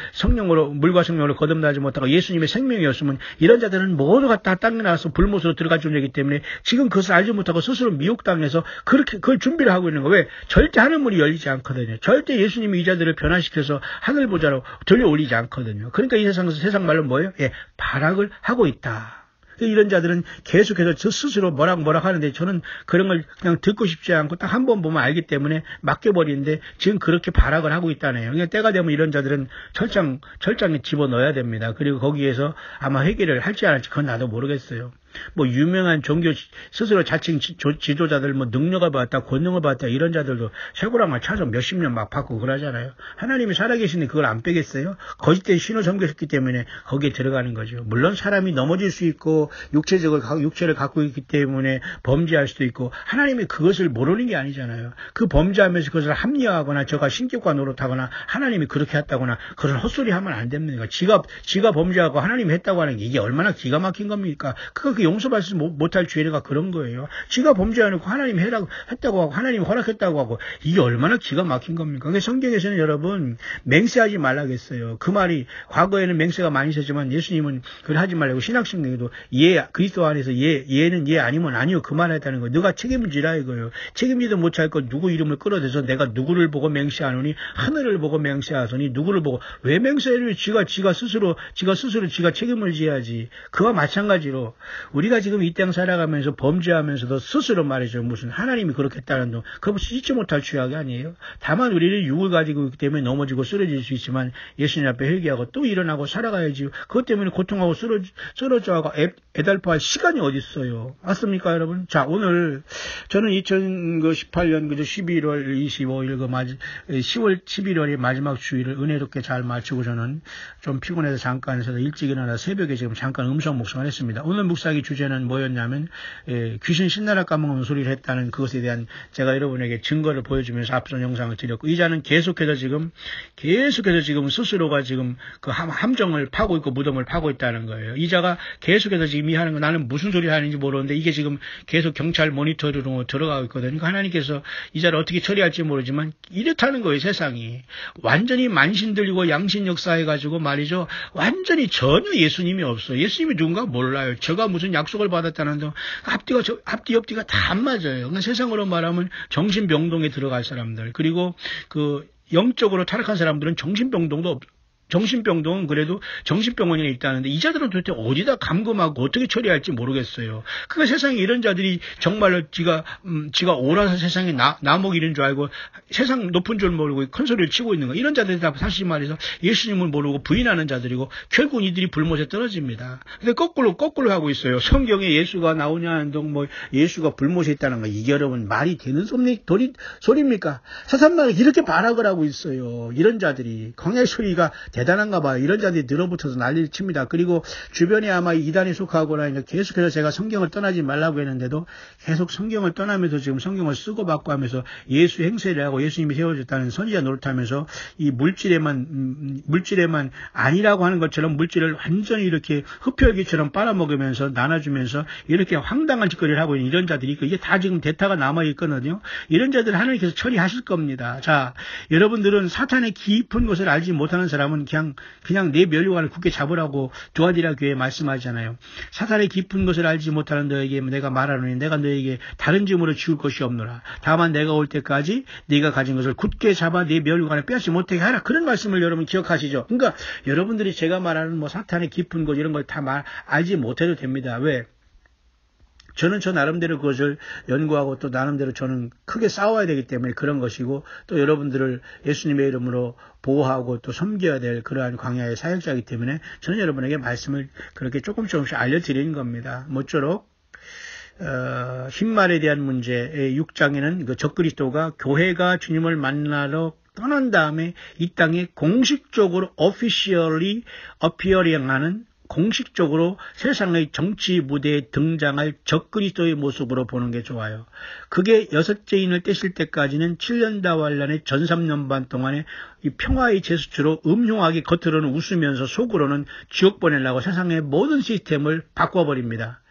물과 성령으로 거듭나지 못하고 예수님의 생명이었으면 이런 자들은 모두가 다 땅에 나와서 불못으로 들어갈 존재이기 때문에 지금 그것을 알지 못하고 스스로 미혹당해서 그걸 준비를 하고 있는 거예요. 왜? 절대 하늘문이 열리지 않거든요. 절대 예수님이 이 자들을 변화시켜서 하늘 보좌로 들려 올리지 않거든요. 그러니까 이 세상 말로 뭐예요? 발악을 하고 있다. 이런 자들은 계속해서 저 스스로 뭐락 하는데 저는 그런 걸 그냥 듣고 싶지 않고 딱 한 번 보면 알기 때문에 맡겨버리는데 지금 그렇게 발악을 하고 있다네요. 그러니까 때가 되면 이런 자들은 철장에 집어넣어야 됩니다. 그리고 거기에서 아마 회개를 할지 안 할지 그건 나도 모르겠어요. 유명한 종교 스스로 자칭 지도자들 능력을 받았다 권능을 받았다 이런 자들도 쇠고랑을 차서 몇십 년 막 받고 그러잖아요. 하나님이 살아계시는데 그걸 안 빼겠어요? 거짓된 신을 섬겼기 때문에 거기에 들어가는 거죠. 물론 사람이 넘어질 수 있고 육체를 갖고 있기 때문에 범죄할 수도 있고 하나님이 그것을 모르는 게 아니잖아요. 그 범죄하면서 그것을 합리화하거나 저가 신격과 노릇하거나 하나님이 그렇게 했다거나 그런 헛소리하면 안 됩니다. 지가 범죄하고 하나님이 했다고 하는 게 이게 얼마나 기가 막힌 겁니까? 그거 용서받지 못할 죄가 그런 거예요. 지가 범죄해놓고 하나님이 했다고 하고 하나님이 허락했다고 하고 이게 얼마나 기가 막힌 겁니까? 그러니까 성경에서는 여러분 맹세하지 말라겠어요. 그 말이 과거에는 맹세가 많이 있었지만 예수님은 그걸 하지 말라고 신학성경에도 그리스도 안에서 얘는 아니면 아니요 그 말을 했다는 거예요. 너가 책임을 지라 이거예요. 책임지도 못할 것 누구 이름을 끌어대서 내가 누구를 보고 맹세하노니 하늘을 보고 맹세하소니 누구를 보고 왜 맹세를 지가 스스로 책임을 져야지. 그와 마찬가지로 우리가 지금 이 땅 살아가면서 범죄하면서도 스스로 말이죠. 무슨 하나님이 그렇게 했다는 둥 그거 씻지 못할 죄악이 아니에요. 다만 우리는 육을 가지고 있기 때문에 넘어지고 쓰러질 수 있지만 예수님 앞에 회개하고 또 일어나고 살아가야지. 그것 때문에 고통하고 쓰러져하고 애달퍼할 시간이 어디 있어요. 맞습니까 여러분? 자 오늘 저는 2018년 11월 25일 10월 11월의 마지막 주일을 은혜롭게 잘 마치고 저는 좀 피곤해서 잠깐 일찍 일어나 새벽에 지금 잠깐 음성 묵상을 했습니다. 오늘 묵상의 주제는 뭐였냐면 귀신 신나라 까먹는 소리를 했다는 그것에 대한 제가 여러분에게 증거를 보여주면서 앞선 영상을 드렸고 이 자는 계속해서 지금 스스로가 지금 그 함정을 파고 있고 무덤을 파고 있다는 거예요. 이 자가 계속해서 지금 이 하는 거 나는 무슨 소리를 하는지 모르는데 이게 지금 계속 경찰 모니터링으로 들어가고 있거든요. 그러니까 하나님께서 이 자를 어떻게 처리할지 모르지만 이렇다는 거예요. 세상이 완전히 만신 들리고 양신 역사해가지고 말이죠. 완전히 전혀 예수님이 없어요. 예수님이 누군가 몰라요. 제가 무슨 약속을 받았다는데 앞뒤 옆뒤가 다 안 맞아요. 그러니까 세상으로 말하면 정신병동에 들어갈 사람들 그리고 그 영적으로 타락한 사람들은 정신병동은 그래도 정신병원에 있다는데 이 자들은 도대체 어디다 감금하고 어떻게 처리할지 모르겠어요. 그러니까 세상에 이런 자들이 정말로 지가 오라서 세상에 나목 이런 줄 알고 세상 높은 줄 모르고 큰 소리를 치고 있는 거 이런 자들이 다 사실 말해서 예수님을 모르고 부인하는 자들이고 결국 이들이 불못에 떨어집니다. 근데 거꾸로 하고 있어요. 성경에 예수가 나오냐는 동 예수가 불못에 있다는 거 이게 여러분 말이 되는 소리입니까? 사탄마가 이렇게 발악을 하고 있어요. 이런 자들이 광야의 소리가 대단한가 봐요. 이런 자들이 늘어붙어서 난리를 칩니다. 그리고 주변에 아마 이단에 속하거나 계속해서 제가 성경을 떠나지 말라고 했는데도 계속 성경을 떠나면서 지금 성경을 쓰고 받고 하면서 예수 행세를 하고 예수님이 세워졌다는 선지자 노릇하면서 이 물질에만 아니라고 하는 것처럼 물질을 완전히 이렇게 흡혈귀처럼 빨아먹으면서 나눠주면서 이렇게 황당한 짓거리를 하고 있는 이런 자들이 있고 이게 다 지금 대타가 남아있거든요. 이런 자들 하나님께서 처리하실 겁니다. 자, 여러분들은 사탄의 깊은 것을 알지 못하는 사람은 그냥 내 멸류관을 굳게 잡으라고 두아디라 교회에 말씀하잖아요. 사탄의 깊은 것을 알지 못하는 너에게 내가 말하노니 내가 너에게 다른 짐으로 지울 것이 없노라. 다만 내가 올 때까지 네가 가진 것을 굳게 잡아 내 멸류관을 빼앗지 못하게 하라. 그런 말씀을 여러분 기억하시죠? 그러니까 여러분들이 제가 말하는 사탄의 깊은 것 이런 걸 다 알지 못해도 됩니다. 왜? 저는 저 나름대로 그것을 연구하고 또 나름대로 저는 크게 싸워야 되기 때문에 그런 것이고 또 여러분들을 예수님의 이름으로 보호하고 또 섬겨야 될 그러한 광야의 사역자이기 때문에 저는 여러분에게 말씀을 그렇게 조금씩 알려드리는 겁니다. 모쪼록 흰말에 대한 문제의 6장에는 그 적그리스도가 교회가 주님을 만나러 떠난 다음에 이 땅에 공식적으로 officially appearing하는 공식적으로 세상의 정치 무대에 등장할 적그리스도의 모습으로 보는 게 좋아요. 그게 6째인을 떼실 때까지는 7년다환란의 전 3년 반 동안에 이 평화의 제스처로 음흉하게 겉으로는 웃으면서 속으로는 지옥 보내려고 세상의 모든 시스템을 바꿔버립니다.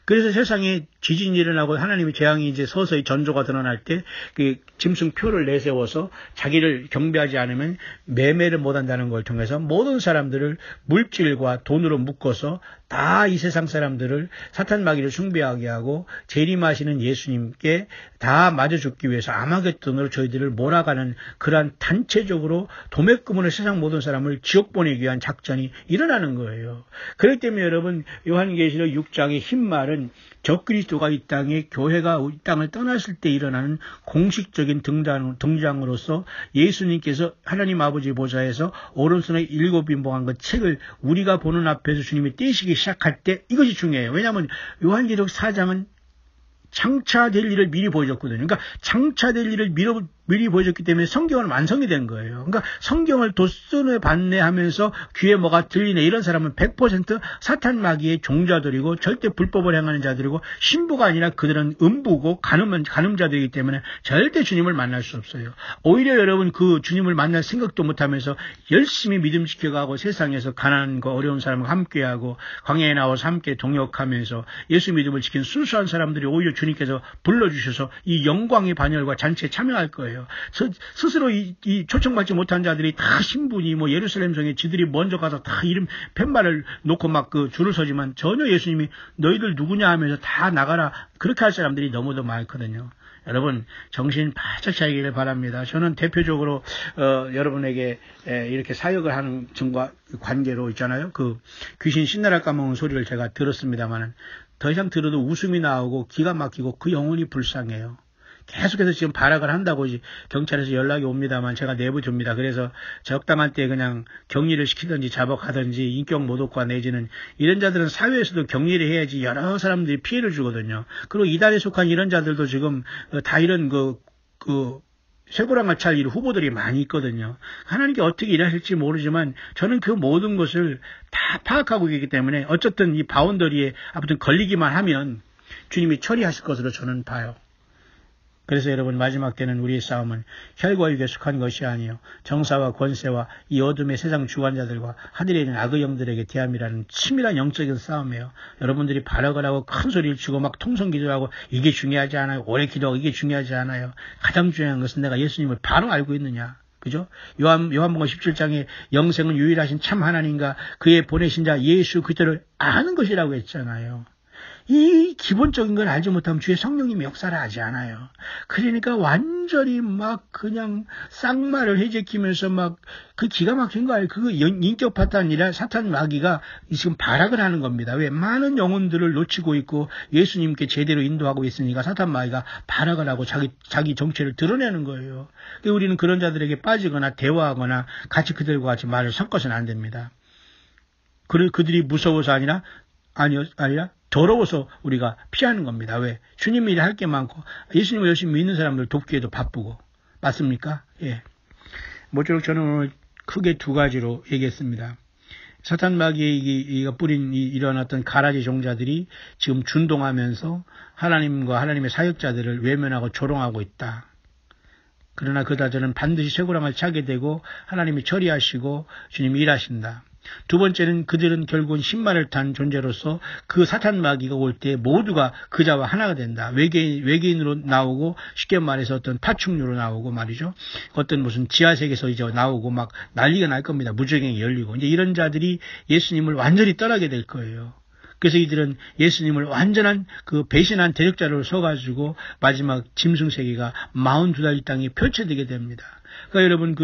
그래서 세상에 지진이 일어나고 하나님의 재앙이 이제 서서히 전조가 드러날 때 그 짐승표를 내세워서 자기를 경배하지 않으면 매매를 못한다는 걸 통해서 모든 사람들을 물질과 돈으로 묶어서 다 이 세상 사람들을 사탄 마귀를 숭배하게 하고 재림하시는 예수님께 다 맞아 죽기 위해서 아마겟돈으로 저희들을 몰아가는 그러한 단체적으로 도매금으로 세상 모든 사람을 지옥 보내기 위한 작전이 일어나는 거예요. 그렇기 때문에 여러분 요한계시록 6장의 흰말은 적그리스도가 이 땅에 교회가 이 땅을 떠났을 때 일어나는 공식적인 등장으로서 예수님께서 하나님 아버지 보좌에서 오른손에 7빈봉한 그 책을 우리가 보는 앞에서 주님이 떼시기 시작할 때 이것이 중요해요. 왜냐하면 요한계시록 4장은 장차될 일을 미리 보여줬거든요. 그러니까 장차될 일을 미리 보여줬기 때문에 성경은 완성이 된 거예요. 그러니까 성경을 돛손에 반내하면서 귀에 뭐가 들리네 이런 사람은 100% 사탄 마귀의 종자들이고 절대 불법을 행하는 자들이고 신부가 아니라 그들은 음부고 간음자들이기 때문에 절대 주님을 만날 수 없어요. 오히려 여러분 그 주님을 만날 생각도 못하면서 열심히 믿음 지켜가고 세상에서 가난한과 어려운 사람과 함께하고 광야에 나와서 함께 동역하면서 예수 믿음을 지킨 순수한 사람들이 오히려 주님께서 불러주셔서 이 영광의 반열과 잔치에 참여할 거예요. 스스로 이 초청받지 못한 자들이 다 신분이 뭐 예루살렘 성에 지들이 먼저 가서 다 이름 팻말을 놓고 막 그 줄을 서지만 전혀 예수님이 너희들 누구냐 하면서 다 나가라 그렇게 할 사람들이 너무도 많거든요. 여러분 정신 바짝 차리기를 바랍니다. 저는 대표적으로 여러분에게 이렇게 사역을 하는 점과 관계로 있잖아요. 그 귀신 신나라 까먹는 소리를 제가 들었습니다만은 더 이상 들어도 웃음이 나오고 기가 막히고 그 영혼이 불쌍해요. 계속해서 지금 발악을 한다고 경찰에서 연락이 옵니다만 제가 내부줍니다. 그래서 적당한 때 그냥 격리를 시키든지 잡아가든지 인격 모독과 내지는 이런 자들은 사회에서도 격리를 해야지 여러 사람들이 피해를 주거든요. 그리고 이단에 속한 이런 자들도 지금 다 이런 쇠고랑을 찰 이런 후보들이 많이 있거든요. 하나님께 어떻게 일하실지 모르지만 저는 그 모든 것을 다 파악하고 있기 때문에 어쨌든 이 바운더리에 아무튼 걸리기만 하면 주님이 처리하실 것으로 저는 봐요. 그래서 여러분 마지막 때는 우리의 싸움은 혈과 육에 속한 것이 아니요 정사와 권세와 이 어둠의 세상 주관자들과 하늘에 있는 악의 영들에게 대함이라는 치밀한 영적인 싸움이에요. 여러분들이 발악을 하고 큰 소리를 치고 막 통성기도하고 이게 중요하지 않아요. 오래 기도하고 이게 중요하지 않아요. 가장 중요한 것은 내가 예수님을 바로 알고 있느냐. 그죠? 요한복음 17장에 영생은 유일하신 참 하나님과 그의 보내신 자 예수 그리스도를 아는 것이라고 했잖아요. 이 기본적인 걸 알지 못하면 주의 성령님이 역사를 하지 않아요. 그러니까 완전히 막 그냥 쌍말을 해제키면서 막 그 기가 막힌 거 아니에요. 그거 인격 파탄이라 사탄 마귀가 지금 발악을 하는 겁니다. 왜? 많은 영혼들을 놓치고 있고 예수님께 제대로 인도하고 있으니까 사탄 마귀가 발악을 하고 자기 정체를 드러내는 거예요. 우리는 그런 자들에게 빠지거나 대화하거나 같이 그들과 같이 말을 섞어서는 안 됩니다. 그들이 무서워서 아니라 더러워서 우리가 피하는 겁니다. 왜? 주님이 할 게 많고 예수님을 열심히 믿는 사람들 돕기에도 바쁘고. 맞습니까? 예. 모쪼록 저는 오늘 크게 두 가지로 얘기했습니다. 사탄 마귀가 뿌린 일어났던 가라지 종자들이 지금 준동하면서 하나님과 하나님의 사역자들을 외면하고 조롱하고 있다. 그러나 그다 저는 반드시 쇠고랑을 차게 되고 하나님이 처리하시고 주님이 일하신다. 두 번째는 그들은 결국은 신발을 탄 존재로서 그 사탄 마귀가 올 때 모두가 그자와 하나가 된다. 외계인으로 나오고 쉽게 말해서 어떤 파충류로 나오고 말이죠. 어떤 무슨 지하세계에서 이제 나오고 막 난리가 날 겁니다. 무적행이 열리고 이제 이런 자들이 예수님을 완전히 떠나게 될 거예요. 그래서 이들은 예수님을 완전한 그 배신한 대적자로 서가지고 마지막 짐승 세계가 42달 이 땅에 펼쳐지게 됩니다. 그러니까 여러분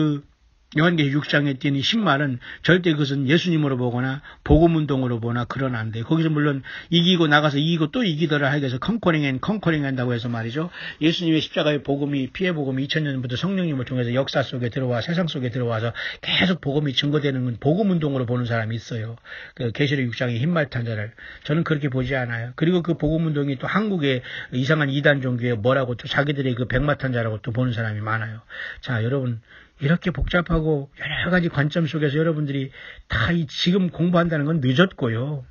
요한계시록 6장에 띄는 신말은 절대 그것은 예수님으로 보거나 복음운동으로 보나 그런 안 돼요. 거기서 물론 이기고 나가서 이기고 또 이기더라 하여서 컨커링 한다고 해서 말이죠. 예수님의 십자가의 복음이 피해 복음이 2000년부터 성령님을 통해서 역사 속에 들어와 세상 속에 들어와서 계속 복음이 증거되는 건 복음운동으로 보는 사람이 있어요. 그 계시록 6장의 흰말 탄 자를 저는 그렇게 보지 않아요. 그리고 그 복음운동이 또 한국의 이상한 이단 종교에 뭐라고 또 자기들의 그 백마탄자라고 또 보는 사람이 많아요. 자, 여러분. 이렇게 복잡하고 여러 가지 관점 속에서 여러분들이 다 지금 공부한다는 건 늦었고요.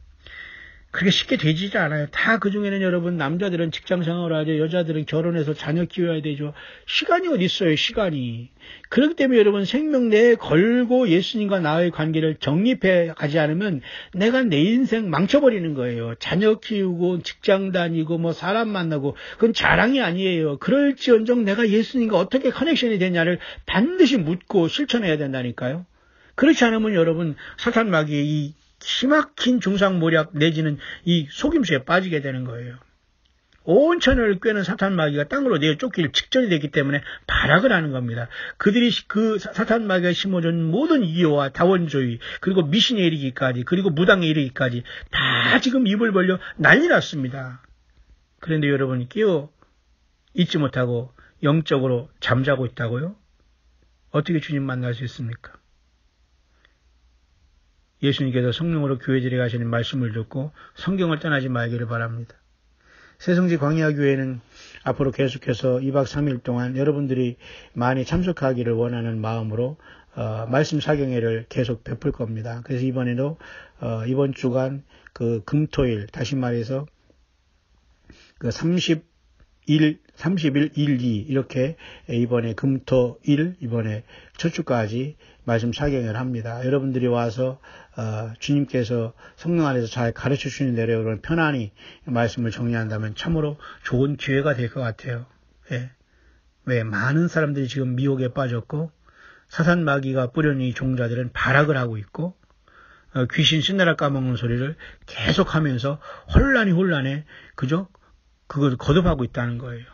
그렇게 쉽게 되지도 않아요. 다 그중에는 여러분 남자들은 직장생활을 하죠. 여자들은 결혼해서 자녀 키워야 되죠. 시간이 어디 있어요. 시간이. 그렇기 때문에 여러분 생명 내에 걸고 예수님과 나의 관계를 정립해 가지 않으면 내가 내 인생 망쳐버리는 거예요. 자녀 키우고 직장 다니고 뭐 사람 만나고 그건 자랑이 아니에요. 그럴지언정 내가 예수님과 어떻게 커넥션이 되냐를 반드시 묻고 실천해야 된다니까요. 그렇지 않으면 여러분 사탄 마귀의 이 기막힌 중상모략 내지는 이 속임수에 빠지게 되는 거예요. 온 천을 꿰는 사탄 마귀가 땅으로 내어 쫓길 직전이 됐기 때문에 발악을 하는 겁니다. 그들이 그 사탄 마귀가 심어준 모든 이요와 다원주의 그리고 미신에 이르기까지 그리고 무당에 이르기까지 다 지금 입을 벌려 난리 났습니다. 그런데 여러분이 깨어 잊지 못하고 영적으로 잠자고 있다고요? 어떻게 주님 만날 수 있습니까? 예수님께서 성령으로 교회들에 가시는 말씀을 듣고 성경을 떠나지 말기를 바랍니다. 새성지 광야교회는 앞으로 계속해서 2박 3일 동안 여러분들이 많이 참석하기를 원하는 마음으로 말씀 사경회를 계속 베풀 겁니다. 그래서 이번에도 이번 주간 그 금토일 다시 말해서 그 30일 1, 2 이렇게 이번에 금토일 이번에 첫 주까지 말씀 사경을 합니다. 여러분들이 와서 주님께서 성령 안에서 잘 가르쳐 주시는 대로 여러분 편안히 말씀을 정리한다면 참으로 좋은 기회가 될 것 같아요. 예. 왜 많은 사람들이 지금 미혹에 빠졌고 사탄 마귀가 뿌려놓은 이 종자들은 발악을 하고 있고 귀신 신나라 까먹는 소리를 계속하면서 혼란해 그죠? 그걸 거듭하고 있다는 거예요.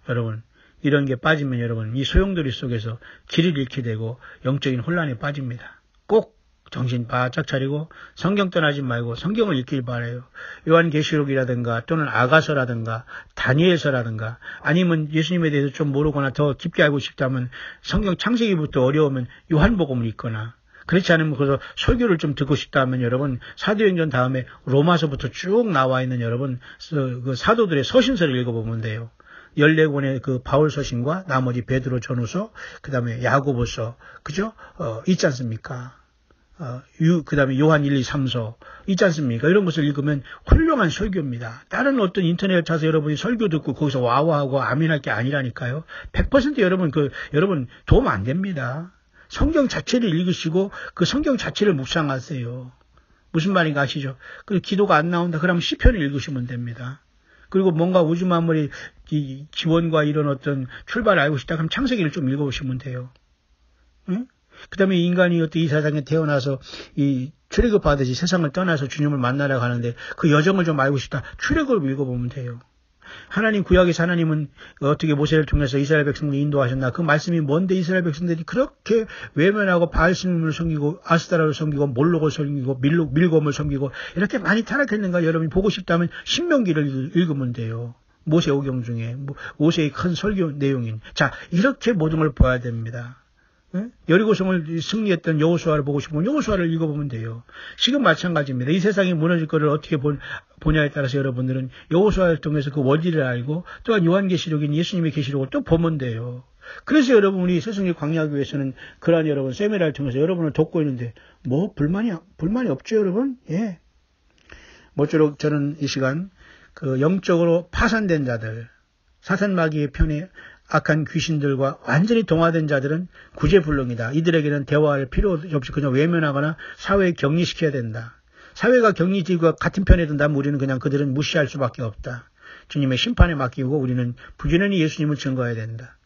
여러분 이런 게 빠지면 여러분 이 소용돌이 속에서 길을 잃게 되고 영적인 혼란에 빠집니다. 꼭 정신 바짝 차리고 성경 떠나지 말고 성경을 읽길 바라요. 요한계시록이라든가 또는 아가서라든가 다니엘서라든가 아니면 예수님에 대해서 좀 모르거나 더 깊게 알고 싶다면 성경 창세기부터 어려우면 요한복음을 읽거나 그렇지 않으면 그래서 설교를 좀 듣고 싶다면 여러분 사도행전 다음에 로마서부터 쭉 나와 있는 여러분 그 사도들의 서신서를 읽어보면 돼요. 14권의 그 바울 서신과 나머지 베드로 전후서 그다음에 야고보서 그죠? 있지 않습니까? 그다음에 요한 1, 2, 3서 있지 않습니까? 이런 것을 읽으면 훌륭한 설교입니다. 다른 어떤 인터넷 찾아서 여러분이 설교 듣고 거기서 와와하고 아멘할 게 아니라니까요. 100% 여러분 도움 안 됩니다. 성경 자체를 읽으시고 그 성경 자체를 묵상하세요. 무슨 말인가 아시죠? 그 기도가 안 나온다. 그러면 시편을 읽으시면 됩니다. 그리고 뭔가 우주 만물의 기원과 이런 어떤 출발을 알고 싶다. 그럼 창세기를 좀 읽어보시면 돼요. 응? 그 다음에 인간이 어떤 이 세상에 태어나서 이 출애굽 받듯이 세상을 떠나서 주님을 만나러 가는데 그 여정을 좀 알고 싶다. 출애굽을 읽어보면 돼요. 하나님 구약에서 하나님은 어떻게 모세를 통해서 이스라엘 백성들을 인도하셨나. 그 말씀이 뭔데 이스라엘 백성들이 그렇게 외면하고 바알스님을 섬기고 아스타라를 섬기고 몰록을 섬기고 밀곰을 섬기고 이렇게 많이 타락했는가. 여러분이 보고 싶다면 신명기를 읽으면 돼요. 모세 오경 중에 모세의 큰 설교 내용인. 자, 이렇게 모든 걸 봐야 됩니다. 여리고성을 승리했던 여호수아를 보고 싶으면 여호수아를 읽어보면 돼요. 지금 마찬가지입니다. 이 세상이 무너질 것을 어떻게 보냐에 따라서 여러분들은 여호수아를 통해서 그 원리를 알고 또한 요한계시록인 예수님의 계시록을 또 보면 돼요. 그래서 여러분 우리 새성리 광야교회에서는 그러한 여러분 세미나를 통해서 여러분을 돕고 있는데 뭐 불만이 없죠 여러분? 예. 모쪼록 저는 이 시간 그 영적으로 파산된 자들 사탄 마귀의 편에 악한 귀신들과 완전히 동화된 자들은 구제불능이다. 이들에게는 대화할 필요 없이 그냥 외면하거나 사회에 격리시켜야 된다. 사회가 격리지과 같은 편에 든다면 우리는 그냥 그들은 무시할 수밖에 없다. 주님의 심판에 맡기고 우리는 부지런히 예수님을 증거해야 된다.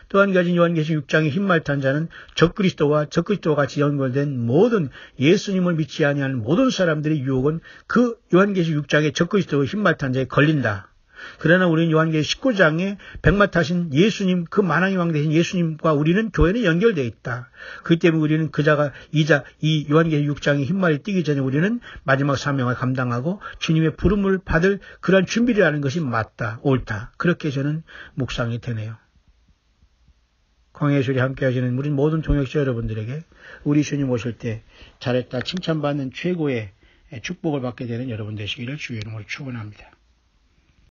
또 한 가지 요한계시록 6장의 흰말 탄 자는 적그리스도와 같이 연결된 모든 예수님을 믿지 아니하는 모든 사람들의 유혹은 그 요한계시록 6장의 적그리스도와 흰말 탄 자에 걸린다. 그러나 우리는 요한계시록 19장에 백마 타신 예수님, 그 만왕의 왕 되신 예수님과 우리는 교회는 연결되어 있다. 그렇기 때문에 우리는 그자가 이 요한계시록 6장의 흰말이 뜨기 전에 우리는 마지막 사명을 감당하고 주님의 부름을 받을 그러한 준비를 하는 것이 맞다, 옳다. 그렇게 저는 묵상이 되네요. 광야의 소리 함께 하시는 우리 모든 동역자 여러분들에게 우리 주님 오실 때 잘했다 칭찬받는 최고의 축복을 받게 되는 여러분 되시기를 주의 이름으로 축원합니다.